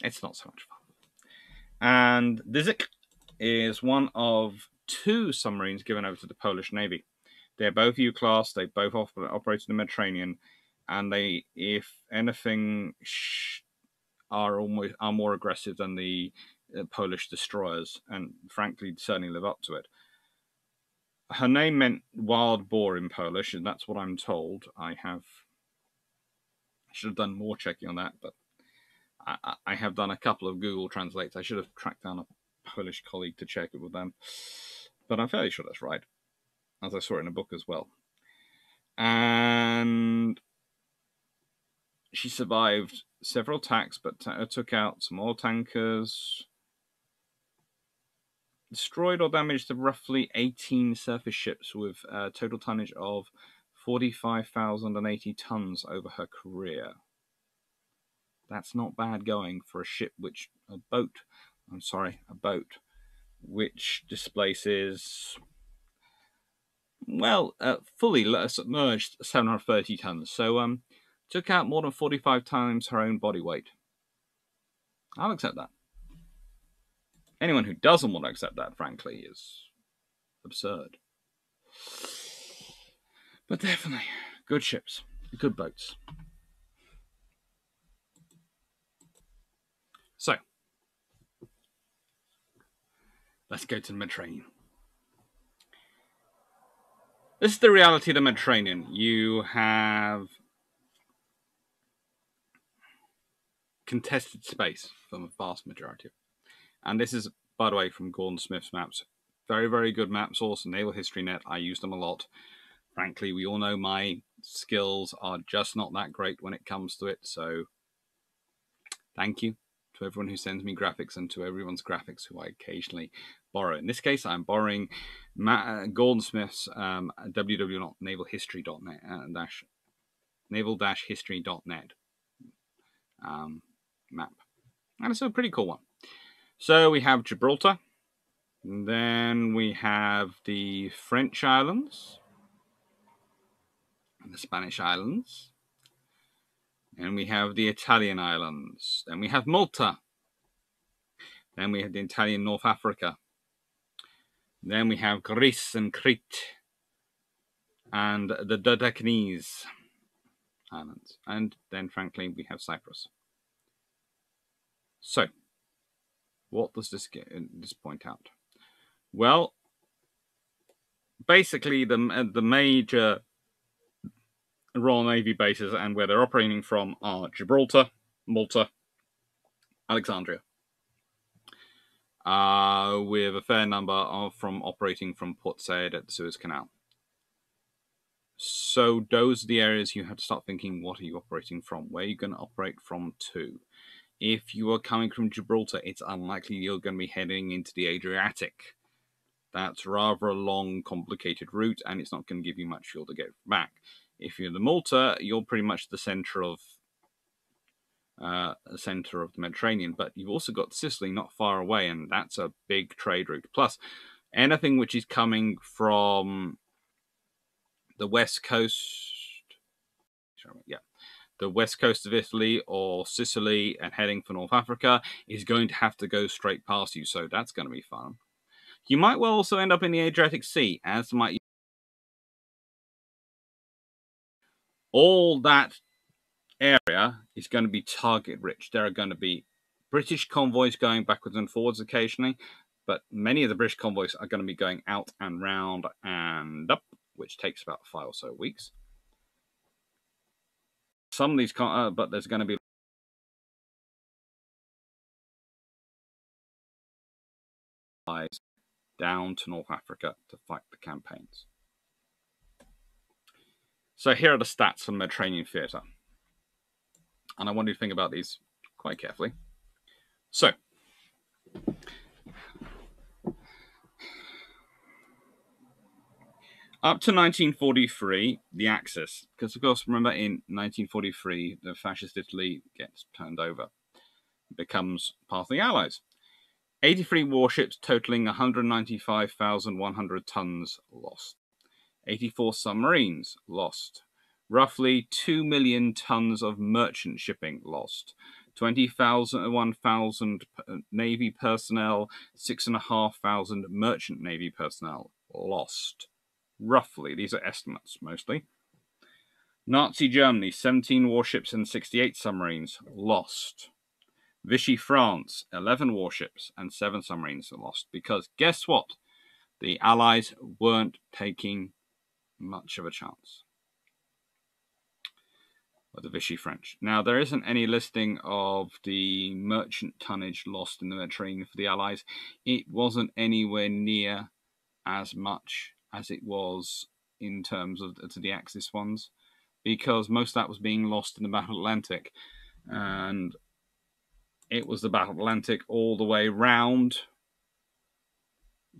It's not so much fun. And Dzik is one of 2 submarines given over to the Polish Navy. They're both U-class, they both operate in the Mediterranean, and they, if anything, are more aggressive than the Polish destroyers, and frankly certainly live up to it. Her name meant wild boar in Polish, and that's what I'm told. I should have done more checking on that, but I have done a couple of Google Translates. I should have tracked down a Polish colleague to check it with them, but I'm fairly sure that's right, as I saw it in a book as well. And she survived several attacks, but took out some oil tankers, destroyed or damaged roughly 18 surface ships with a total tonnage of 45,080 tons over her career. That's not bad going for a boat which displaces, well, fully submerged 730 tons. So, took out more than 45 times her own body weight. I'll accept that. Anyone who doesn't want to accept that, frankly, is absurd. But definitely, good ships, good boats. So, let's go to the Mediterranean. This is the reality of the Mediterranean. You have contested space for the vast majority. And this is, by the way, from Gordon Smith's maps. Very, very good map source, Naval History Net. I use them a lot. Frankly, we all know my skills are just not that great when it comes to it. So, thank you to everyone who sends me graphics and to everyone's graphics who I occasionally borrow. In this case, I'm borrowing Gordon Smith's www.navalhistory.net naval-history.net map. And it's a pretty cool one. So we have Gibraltar. Then we have the French islands and the Spanish islands. And we have the Italian islands. Then we have Malta. Then we have the Italian North Africa. Then we have Greece and Crete. And the Dodecanese islands. And then, frankly, we have Cyprus. So, what does this point out? Well, basically, the major Royal Navy bases and where they're operating from are Gibraltar, Malta, Alexandria, with a fair number operating from Port Said at the Suez Canal. So those are the areas you have to start thinking, what are you operating from? Where are you going to operate from to? If you are coming from Gibraltar, it's unlikely you're going to be heading into the Adriatic. That's rather a long, complicated route, and it's not going to give you much fuel to get back. If you're the Malta, you're pretty much the center of the Mediterranean, but you've also got Sicily not far away, and that's a big trade route. Plus, anything which is coming from the west coast, the west coast of Italy or Sicily and heading for North Africa is going to have to go straight past you, so that's going to be fun. You might well also end up in the Adriatic Sea, as might you. All that area is going to be target rich. There are going to be British convoys going backwards and forwards occasionally, but many of the British convoys are going to be going out and round and up, which takes about 5 or so weeks. Some of these can't, but there's going to be down to North Africa to fight the campaigns. So here are the stats from the Mediterranean Theatre. And I want you to think about these quite carefully. So, up to 1943, the Axis, because of course, remember in 1943, the fascist Italy gets turned over, becomes part of the Allies. 83 warships totaling 195,100 tons lost. 84 submarines lost. Roughly 2 million tons of merchant shipping lost. 1,000 Navy personnel, 6,500 merchant Navy personnel lost. Roughly, these are estimates mostly. Nazi Germany, 17 warships and 68 submarines lost. Vichy France, 11 warships and 7 submarines lost. Because guess what? The Allies weren't taking much of a chance with the Vichy French. Now, there isn't any listing of the merchant tonnage lost in the Mediterranean for the Allies. It wasn't anywhere near as much as it was in terms of to the Axis ones, because most of that was being lost in the Battle of Atlantic, and it was the Battle of Atlantic all the way round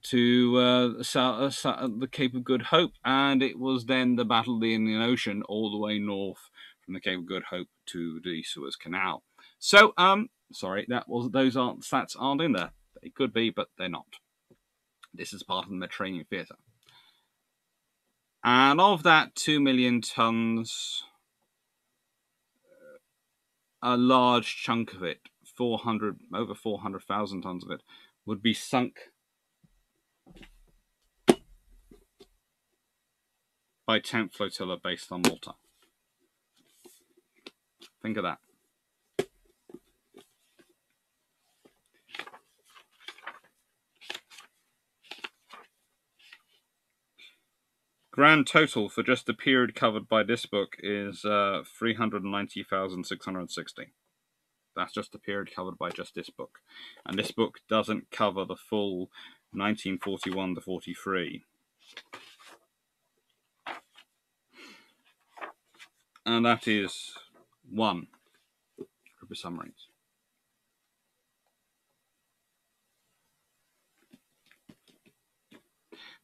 to the Cape of Good Hope, and it was then the Battle of the Indian Ocean all the way north from the Cape of Good Hope to the Suez Canal. So, sorry, those stats aren't in there. They could be, but they're not. This is part of the Mediterranean Theatre. And of that 2 million tons, a large chunk of it, over 400,000 tons of it, would be sunk by 10th Flotilla based on Malta. Think of that. Grand total for just the period covered by this book is 390,660. That's just the period covered by just this book. And this book doesn't cover the full 1941 to 43. And that is one group of submarines.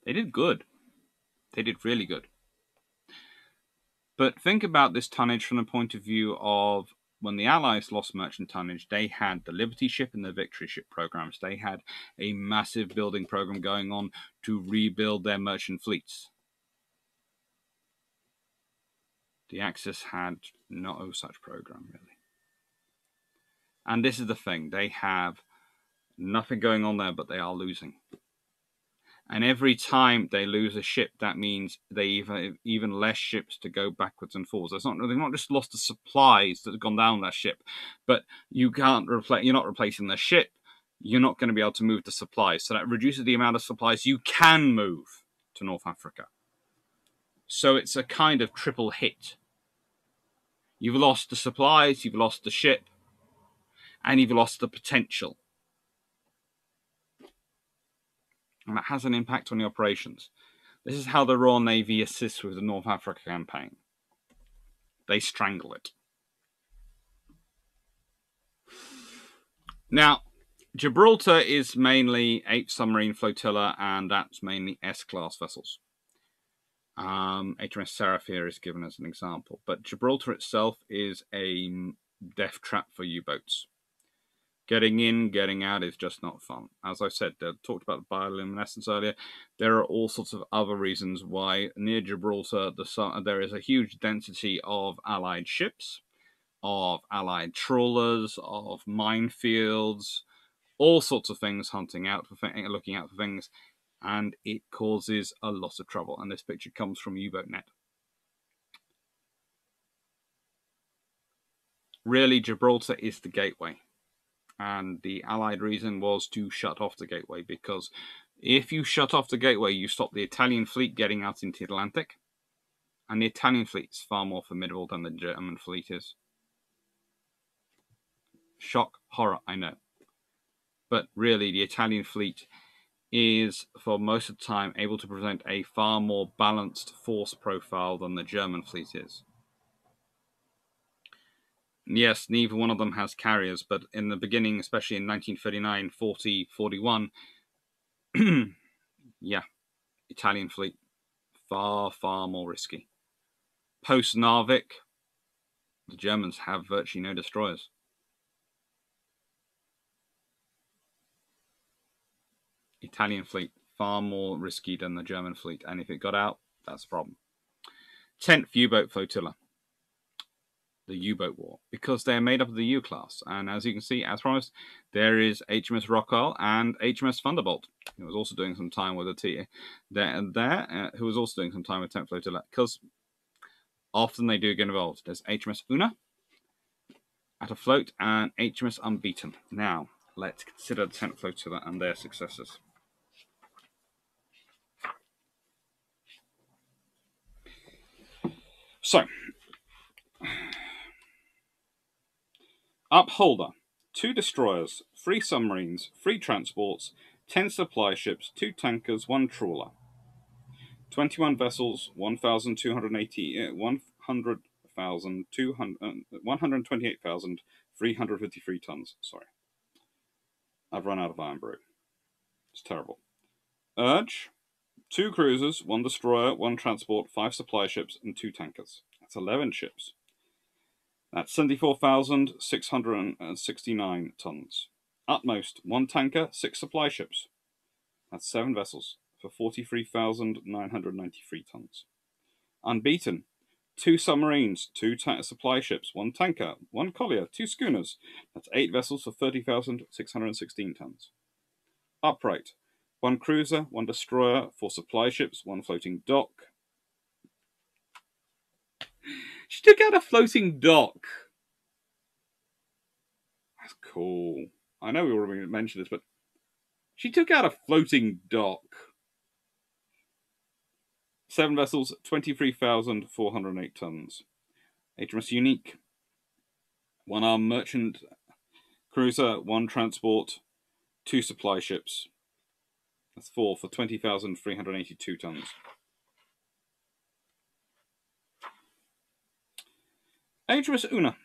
They did good. They did really good. But think about this tonnage from the point of view of when the Allies lost merchant tonnage, they had the Liberty ship and the Victory ship programs. They had a massive building program going on to rebuild their merchant fleets. The Axis had no such program, really. And this is the thing. They have nothing going on there, but they are losing. And every time they lose a ship, that means they have even less ships to go backwards and forwards. They've not just lost the supplies that have gone down that ship, but you're not replacing the ship. You're not going to be able to move the supplies. So that reduces the amount of supplies you can move to North Africa. So it's a kind of triple hit. You've lost the supplies, you've lost the ship, and you've lost the potential. And that has an impact on the operations. This is how the Royal Navy assists with the North Africa campaign. They strangle it. Now, Gibraltar is mainly 8 submarine flotilla, and that's mainly S-class vessels. HMS Seraphia is given as an example. But Gibraltar itself is a death trap for U-boats. Getting in, getting out is just not fun. As I said, I talked about bioluminescence earlier. There are all sorts of other reasons why near Gibraltar there is a huge density of Allied ships, of Allied trawlers, of minefields, all sorts of things looking out for things, and it causes a lot of trouble. And this picture comes from U-Boat.net. Really, Gibraltar is the gateway. And the Allied reason was to shut off the gateway, because if you shut off the gateway, you stop the Italian fleet getting out into the Atlantic. And the Italian fleet is far more formidable than the German fleet is. Shock, horror, I know. But really, the Italian fleet is, for most of the time, able to present a far more balanced force profile than the German fleet is. Yes, neither one of them has carriers, but in the beginning, especially in 1939, 40, 41, yeah, Italian fleet, far, far more risky. Post-Narvik, the Germans have virtually no destroyers. Italian fleet, far more risky than the German fleet, and if it got out, that's a problem. 10th U-boat flotilla. The U-boat war, because they're made up of the U-class. And as you can see, as promised, there is HMS Rockall and HMS Thunderbolt, who was also doing some time with the T who was also doing some time with 10th Flotilla, because often they do get involved. There's HMS Una at afloat and HMS Unbeaten. Now, let's consider the 10th Flotilla and their successors. So, Upholder, 2 destroyers, 3 submarines, 3 transports, 10 supply ships, 2 tankers, 1 trawler. 21 vessels, 128,353 tons. Sorry. I've run out of Iron Brew. It's terrible. Urge, 2 cruisers, 1 destroyer, 1 transport, 5 supply ships, and 2 tankers. That's 11 ships. That's 74,669 tons. Utmost, 1 tanker, 6 supply ships. That's 7 vessels for 43,993 tons. Unbeaten, 2 submarines, 2 supply ships, 1 tanker, 1 collier, 2 schooners. That's 8 vessels for 30,616 tons. Upright, 1 cruiser, 1 destroyer, 4 supply ships, 1 floating dock. She took out a floating dock. That's cool. I know we already mentioned this, but she took out a floating dock. 7 vessels, 23,408 tons. HMS Unique, 1 armed merchant cruiser, 1 transport, 2 supply ships. That's 4 for 20,382 tons. HMS Una.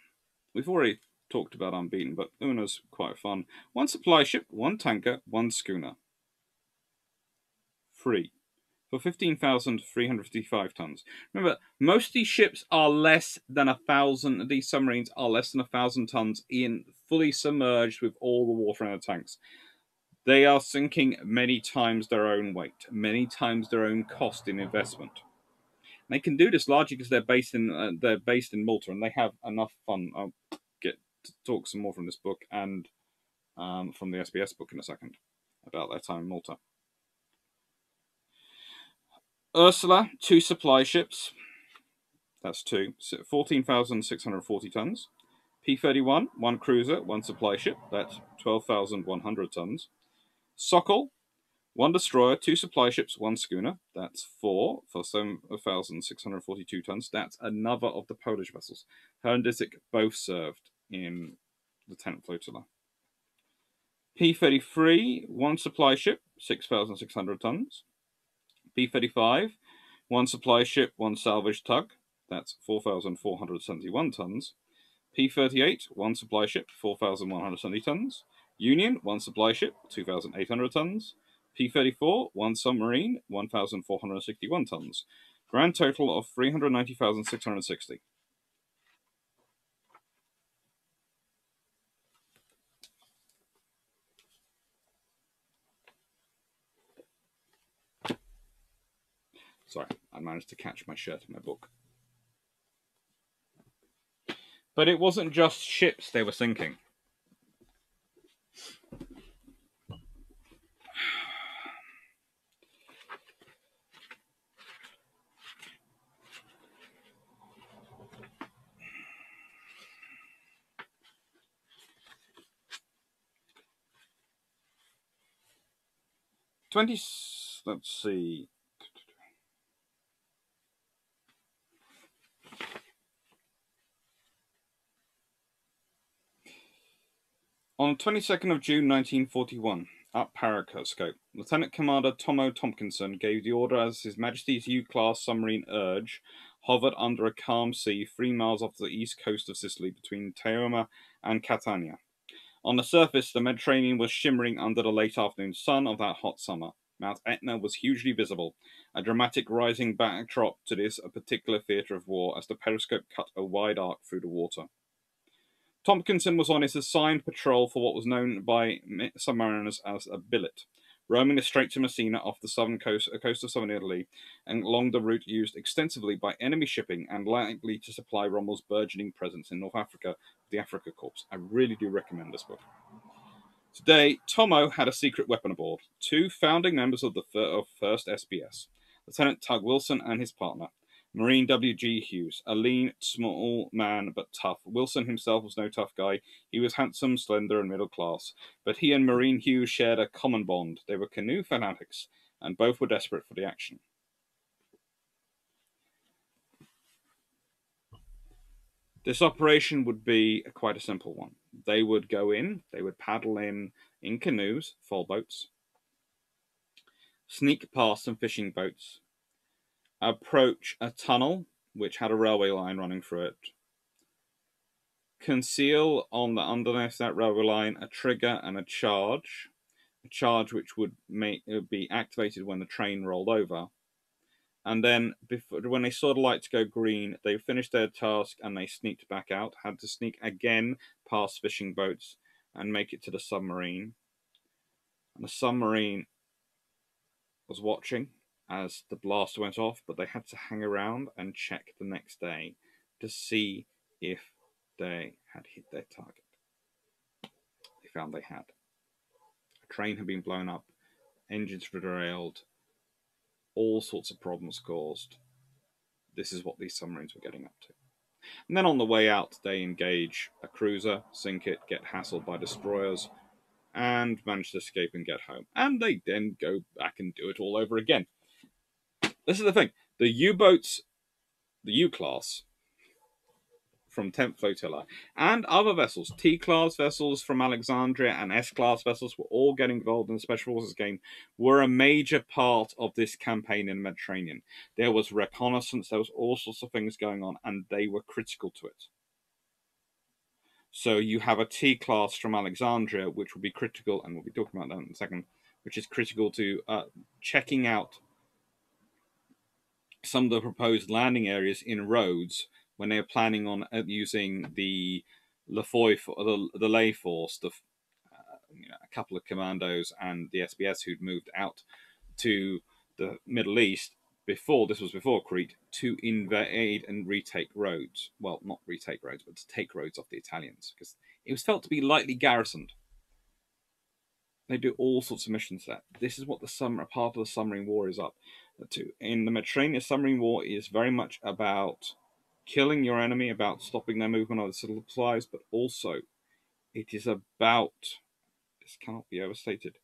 We've already talked about Unbeaten, but Una's quite fun. 1 supply ship, 1 tanker, 1 schooner. 3. for 15,355 tons. Remember, most of these ships are less than 1,000. These submarines are less than 1,000 tons in fully submerged with all the water in the tanks. They are sinking many times their own weight, many times their own cost in investment. They can do this largely because they're based in Malta, and they have enough fun. I'll get to talk some more from this book and from the SBS book in a second about their time in Malta. Ursula, 2 supply ships. That's 2. 14,640 tons. P-31, 1 cruiser, 1 supply ship. That's 12,100 tons. Sokol, 1 destroyer, 2 supply ships, 1 schooner. That's 4 for 7,642 tons. That's another of the Polish vessels. Her and Disick both served in the 10th Flotilla. P-33, 1 supply ship, 6,600 tons. P-35, 1 supply ship, 1 salvage tug. That's 4,471 tons. P-38, 1 supply ship, 4,170 tons. Union, 1 supply ship, 2,800 tons. P-34, 1 submarine, 1,461 tons. Grand total of 390,660. Sorry, I managed to catch my shirt in my book. But it wasn't just ships they were sinking. Let's see. On 22nd of June 1941, at Paracoscope, Lieutenant Commander Tomo Tompkinson gave the order as His Majesty's U-class submarine Urge hovered under a calm sea 3 miles off the east coast of Sicily between Teoma and Catania. On the surface, the Mediterranean was shimmering under the late afternoon sun of that hot summer. Mount Etna was hugely visible, a dramatic rising backdrop to this a particular theatre of war as the periscope cut a wide arc through the water. Tompkinson was on his assigned patrol for what was known by submariners as a billet, roaming the Straits of Messina off the southern coast of southern Italy, and along the route used extensively by enemy shipping and likely to supply Rommel's burgeoning presence in North Africa, the Africa Corps. I really do recommend this book. Today, Tomo had a secret weapon aboard, 2 founding members of the 1st SBS, Lieutenant Tug Wilson and his partner, Marine W.G. Hughes, a lean, small man but tough. Wilson himself was no tough guy. He was handsome, slender, and middle class. But he and Marine Hughes shared a common bond. They were canoe fanatics, and both were desperate for the action. This operation would be quite a simple one. They would go in, they would paddle in canoes, foal boats, sneak past some fishing boats, approach a tunnel which had a railway line running through it, conceal on the underneath that railway line a trigger and a charge which would be activated when the train rolled over. And then when they saw the lights go green, they finished their task and they sneaked back out, had to sneak again past fishing boats and make it to the submarine. And the submarine was watching as the blast went off, but they had to hang around and check the next day to see if they had hit their target. They found they had. A train had been blown up, engines were derailed, all sorts of problems caused. This is what these submarines were getting up to. And then on the way out, they engage a cruiser, sink it, get hassled by destroyers, and manage to escape and get home. And they then go back and do it all over again. This is the thing. The U-boats, the U-class from 10th Flotilla, and other vessels, T-class vessels from Alexandria and S-class vessels were all getting involved in the Special Forces game, were a major part of this campaign in the Mediterranean. There was reconnaissance, there was all sorts of things going on, and they were critical to it. So you have a T-class from Alexandria, which will be critical, and we'll be talking about that in a second, which is critical to checking out some of the proposed landing areas in roads when they were planning on using the the lay force, a couple of commandos and the SBS who'd moved out to the Middle East before Crete, to invade and retake roads. Well, not retake roads, but to take roads off the Italians, because it was felt to be lightly garrisoned. They do all sorts of missions there. This is what part of the submarine war is up to. In the Mediterranean, submarine war is very much about killing your enemy, about stopping their movement of the supplies, but also it is about, this cannot be overstated,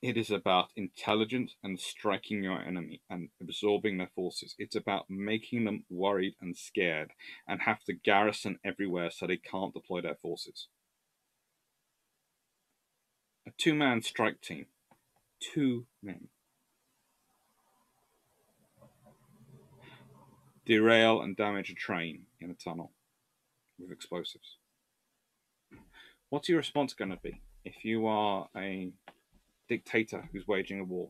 it is about intelligence and striking your enemy and absorbing their forces. It's about making them worried and scared and have to garrison everywhere so they can't deploy their forces. A two-man strike team. 2 men. Derail and damage a train in a tunnel with explosives. What's your response going to be if you are a dictator who's waging a war?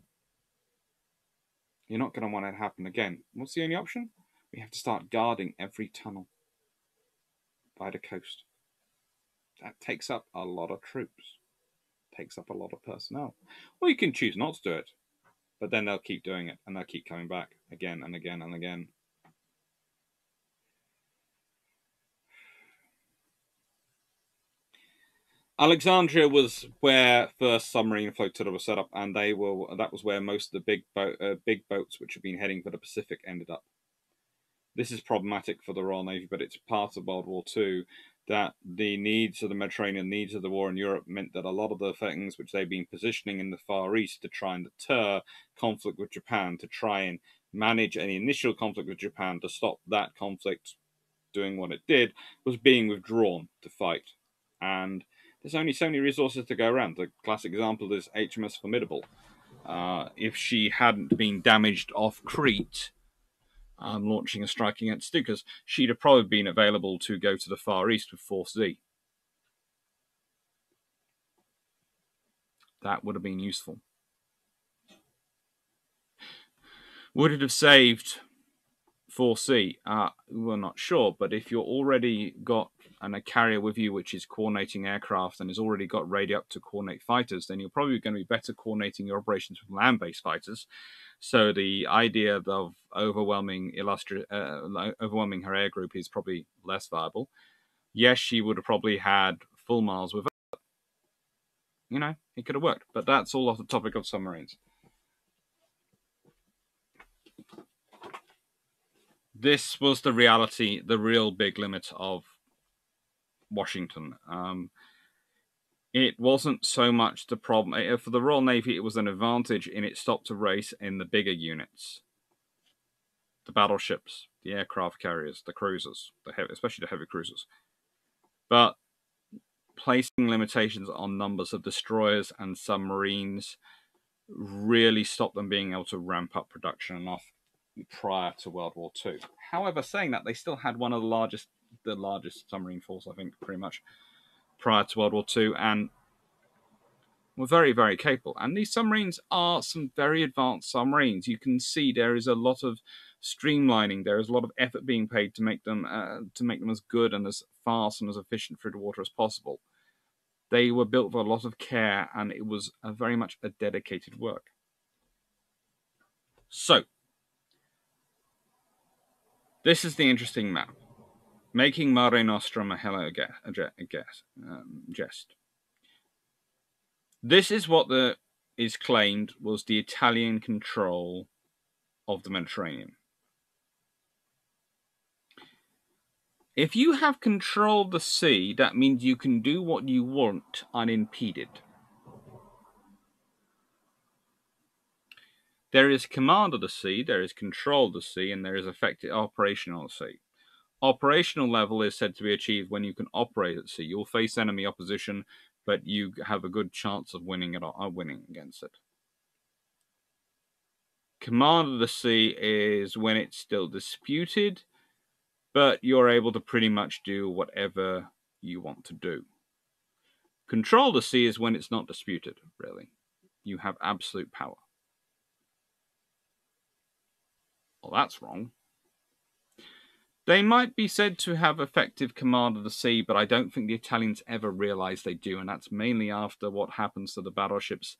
You're not going to want it to happen again. What's the only option? We have to start guarding every tunnel by the coast. That takes up a lot of troops. Takes up a lot of personnel. Or you can choose not to do it, but then they'll keep doing it and they'll keep coming back again and again and again. Alexandria was where first submarine flotilla was set up, and that was where most of the big boats which have been heading for the Pacific ended up. This is problematic for the Royal Navy, but it's part of World War II that the needs of the Mediterranean, needs of the war in Europe meant that a lot of the things which they've been positioning in the Far East to try and deter conflict with Japan, to try and manage any initial conflict with Japan, to stop that conflict doing what it did, was being withdrawn to fight. And there's only so many resources to go around. The classic example is HMS Formidable. If she hadn't been damaged off Crete, launching a strike against Stukas, she'd have probably been available to go to the Far East with Force Z. That would have been useful. Would it have saved Force C? We're not sure, but if you're already got a carrier with you which is coordinating aircraft and has already got radio up to coordinate fighters, then you're probably going to be better coordinating your operations with land-based fighters. So the idea of overwhelming her air group is probably less viable. Yes, she would have probably had full miles with her. It could have worked. But that's all off the topic of submarines. This was the reality, the real big limit of Washington. It wasn't so much the problem. For the Royal Navy, it was an advantage in it stopped a race in the bigger units. The battleships, the aircraft carriers, the cruisers, especially the heavy cruisers. But placing limitations on numbers of destroyers and submarines really stopped them being able to ramp up production enough prior to World War II. However, saying that, they still had one of the largest submarine force, I think, pretty much, prior to World War II, and were very, very capable. And these submarines are some very advanced submarines. You can see there is a lot of streamlining. There is a lot of effort being paid to make them as good and as fast and as efficient through the water as possible. They were built with a lot of care, and it was very much a dedicated work. So, this is the interesting map. Making Mare Nostrum a jest. This is what is claimed was the Italian control of the Mediterranean. If you have control of the sea, that means you can do what you want unimpeded. There is command of the sea, there is control of the sea, and there is effective operation on the sea. Operational level is said to be achieved when you can operate at sea. You'll face enemy opposition, but you have a good chance of winning against it. Command of the sea is when it's still disputed, but you're able to pretty much do whatever you want to do. Control of the sea is when it's not disputed, really. You have absolute power. Well, that's wrong. They might be said to have effective command of the sea, but I don't think the Italians ever realised they do, and that's mainly after what happens to the battleships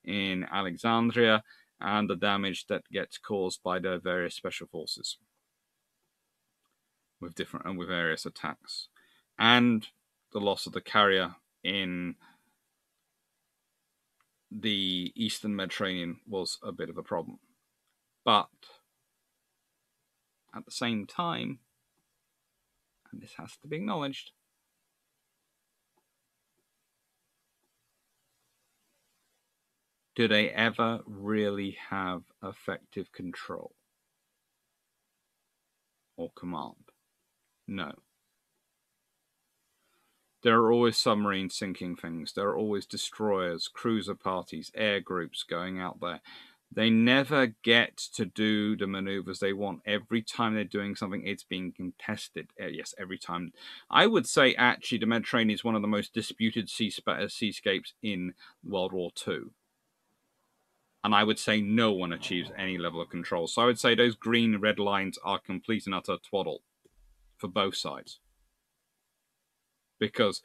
in Alexandria and the damage that gets caused by their various special forces with various attacks, and the loss of the carrier in the Eastern Mediterranean was a bit of a problem. But at the same time, and this has to be acknowledged, do they ever really have effective control or command? No. There are always submarines sinking things. There are always destroyers, cruiser parties, air groups going out there. They never get to do the maneuvers they want. Every time they're doing something, it's being contested. Yes, every time. I would say, actually, the Mediterranean is one of the most disputed seascapes in World War II. And I would say no one achieves any level of control. So I would say those green and red lines are complete and utter twaddle for both sides. Because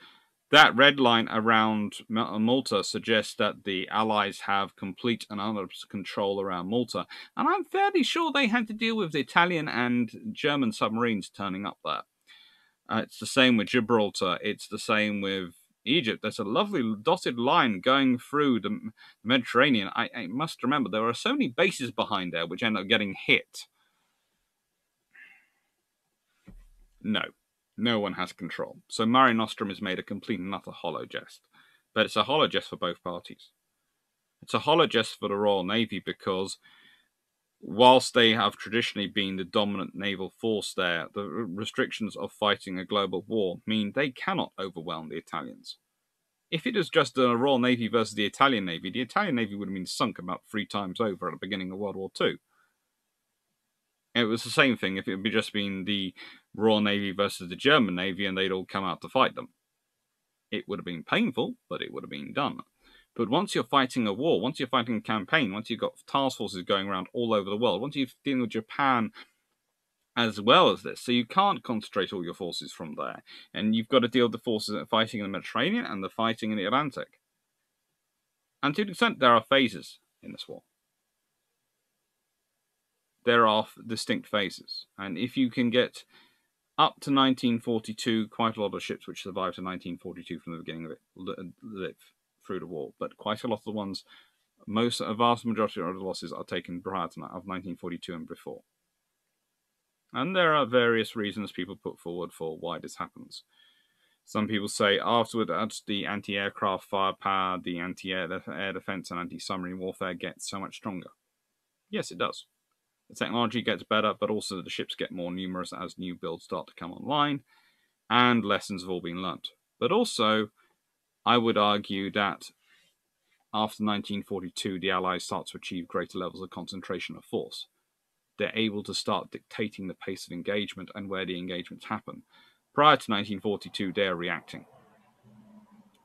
that red line around Malta suggests that the Allies have complete and utter control around Malta. And I'm fairly sure they had to deal with the Italian and German submarines turning up there. It's the same with Gibraltar. It's the same with Egypt. There's a lovely dotted line going through the Mediterranean. I must remember, there are so many bases behind there which end up getting hit. No one has control. So Mare Nostrum is made a complete and utter hollow jest. But it's a hollow jest for both parties. It's a hollow jest for the Royal Navy because whilst they have traditionally been the dominant naval force there, the restrictions of fighting a global war mean they cannot overwhelm the Italians. If it was just the Royal Navy versus the Italian Navy would have been sunk about 3 times over at the beginning of World War II. It was the same thing if it had just been the Royal Navy versus the German Navy and they'd all come out to fight them. It would have been painful, but it would have been done. But once you're fighting a war, once you're fighting a campaign, once you've got task forces going around all over the world, once you're dealing with Japan as well as this, so you can't concentrate all your forces from there. And you've got to deal with the forces that are fighting in the Mediterranean and the fighting in the Atlantic. And to an extent, there are phases in this war. There are distinct phases. And if you can get up to 1942, quite a lot of ships which survived to 1942 from the beginning of it live through the war. But quite a lot of the ones, a vast majority of the losses are taken prior to 1942 and before. And there are various reasons people put forward for why this happens. Some people say afterward, the anti-aircraft firepower, the anti-air defense and anti-submarine warfare gets so much stronger. Yes, it does. The technology gets better, but also the ships get more numerous as new builds start to come online, and lessons have all been learnt. But also, I would argue that after 1942, the Allies start to achieve greater levels of concentration of force. They're able to start dictating the pace of engagement and where the engagements happen. Prior to 1942, they're reacting.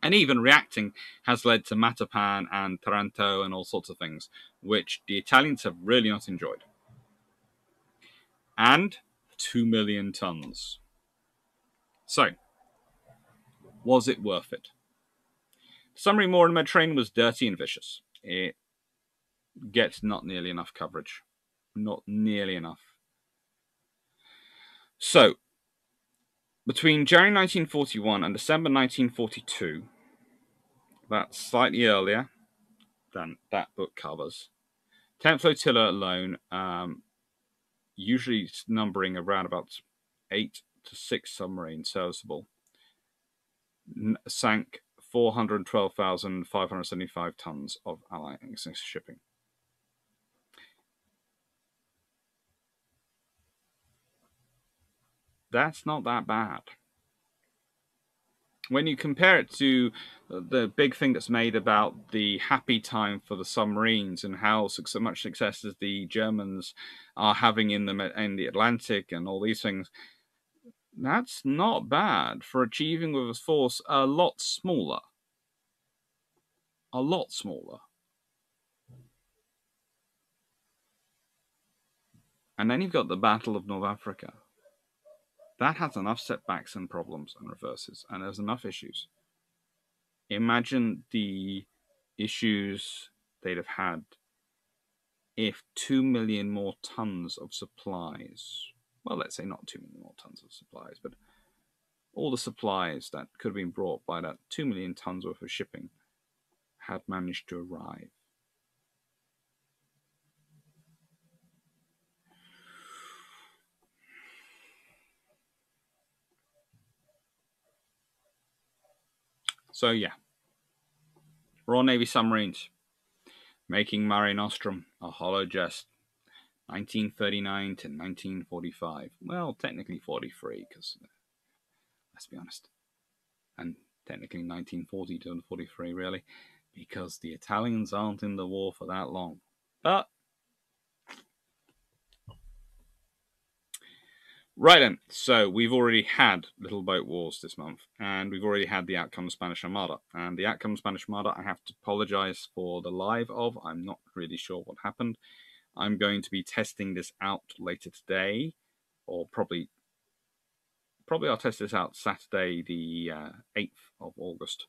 And even reacting has led to Matapan and Taranto and all sorts of things, which the Italians have really not enjoyed. And 2 million tons. So, was it worth it? Submarine war in the Mediterranean was dirty and vicious. It gets not nearly enough coverage. Not nearly enough. So, between January 1941 and December 1942, that's slightly earlier than that book covers, 10th Flotilla alone, usually numbering around about 8 to 6 submarines serviceable, sank 412,575 tons of Allied shipping. That's not that bad. When you compare it to the big thing that's made about the happy time for the submarines and how much success as the Germans are having in the Atlantic and all these things, that's not bad for achieving with a force a lot smaller. A lot smaller. And then you've got the Battle of North Africa. That has enough setbacks and problems and reverses, and there's enough issues. Imagine the issues they'd have had if 2 million more tons of supplies, well, let's say not 2 million more tons of supplies, but all the supplies that could have been brought by that 2 million tons worth of shipping had managed to arrive. So yeah, Royal Navy submarines making Mare Nostrum a hollow jest. 1939 to 1945. Well, technically 43, because let's be honest, and technically 1940 to 43, really, because the Italians aren't in the war for that long. But right then, so we've already had little boat wars this month, and we've already had the outcome of Spanish Armada. And the outcome of Spanish Armada, I have to apologize for the live of. I'm not really sure what happened. I'm going to be testing this out later today, or probably I'll test this out Saturday, the 8th of August,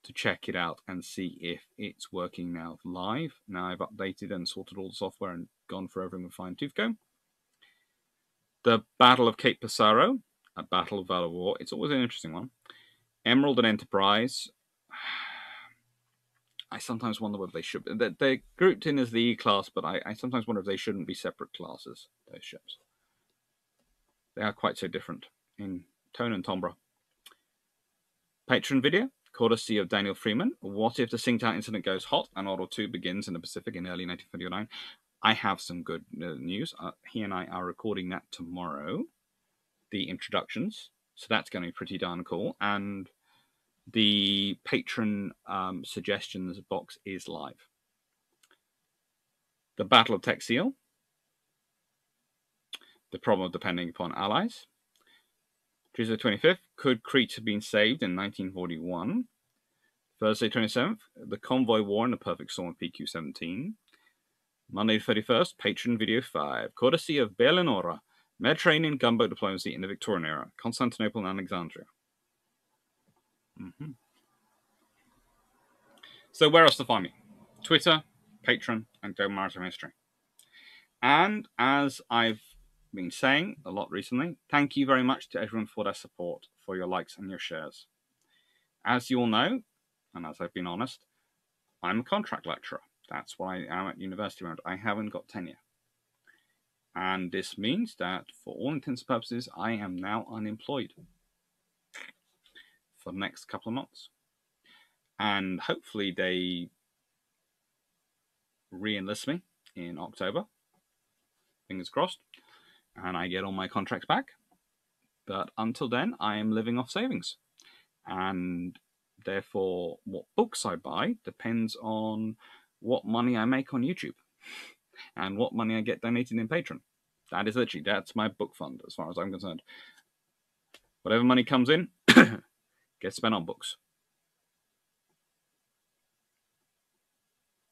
to check it out and see if it's working now live. Now I've updated and sorted all the software and gone for everything with fine-tooth comb. The Battle of Cape Passaro, a battle of Valor War. It's always an interesting one. Emerald and Enterprise. I sometimes wonder whether they should. They're grouped in as the E class, but I sometimes wonder if they shouldn't be separate classes, those ships. They are quite so different in tone and timbre. Patron video, courtesy of Daniel Freeman. What if the Tsingtao incident goes hot and World War II begins in the Pacific in early 1939? I have some good news. He and I are recording that tomorrow, the introductions. So that's going to be pretty darn cool. And the patron suggestions box is live. The Battle of Texel. The problem of depending upon allies. Tuesday 25th, could Crete have been saved in 1941? Thursday 27th, the Convoy War in the Perfect Storm of PQ-17. Monday 31st, Patron Video 5, courtesy of Bellinora, Mediterranean gunboat diplomacy in the Victorian era, Constantinople and Alexandria. So where else to find me? Twitter, Patron, and Global Maritime History. And as I've been saying a lot recently, thank you very much to everyone for their support, for your likes and your shares. As you all know, and as I've been honest, I'm a contract lecturer. That's what I am at university. I haven't got tenure. And this means that for all intents and purposes, I am now unemployed for the next couple of months. And hopefully they re-enlist me in October. Fingers crossed. And I get all my contracts back. But until then, I am living off savings. And therefore, what books I buy depends on what money I make on YouTube and what money I get donated in Patreon. That is literally, that's my book fund as far as I'm concerned. Whatever money comes in gets spent on books.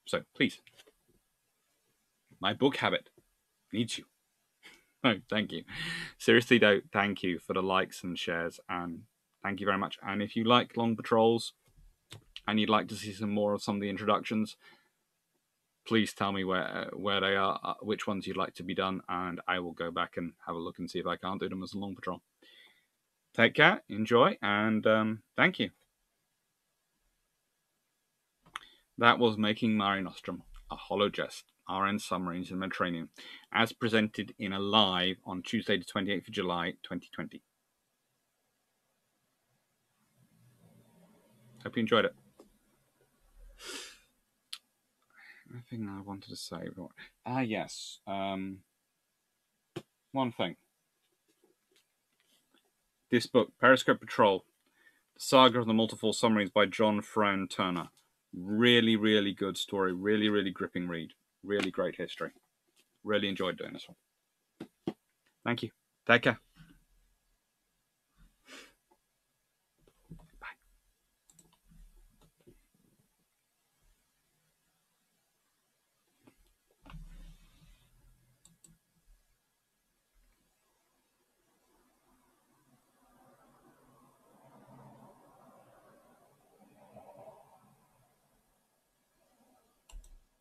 So please, my book habit needs you. No, thank you. Seriously though, thank you for the likes and shares, and thank you very much. And if you like long patrols and you'd like to see some more of some of the introductions, please tell me where they are, which ones you'd like to be done, and I will go back and have a look and see if I can't do them as a long patrol. Take care, enjoy, and thank you. That was Making Mare Nostrum, a hollow jest, RN Submarines in the Mediterranean, as presented in a live on Tuesday the 28th of July, 2020. Hope you enjoyed it. Anything I wanted to say? Yes. One thing. This book, Periscope Patrol, The Saga of the Multiple Submarines by John Frank Turner. Really, really good story. Really, really gripping read. Really great history. Really enjoyed doing this one. Thank you. Take care.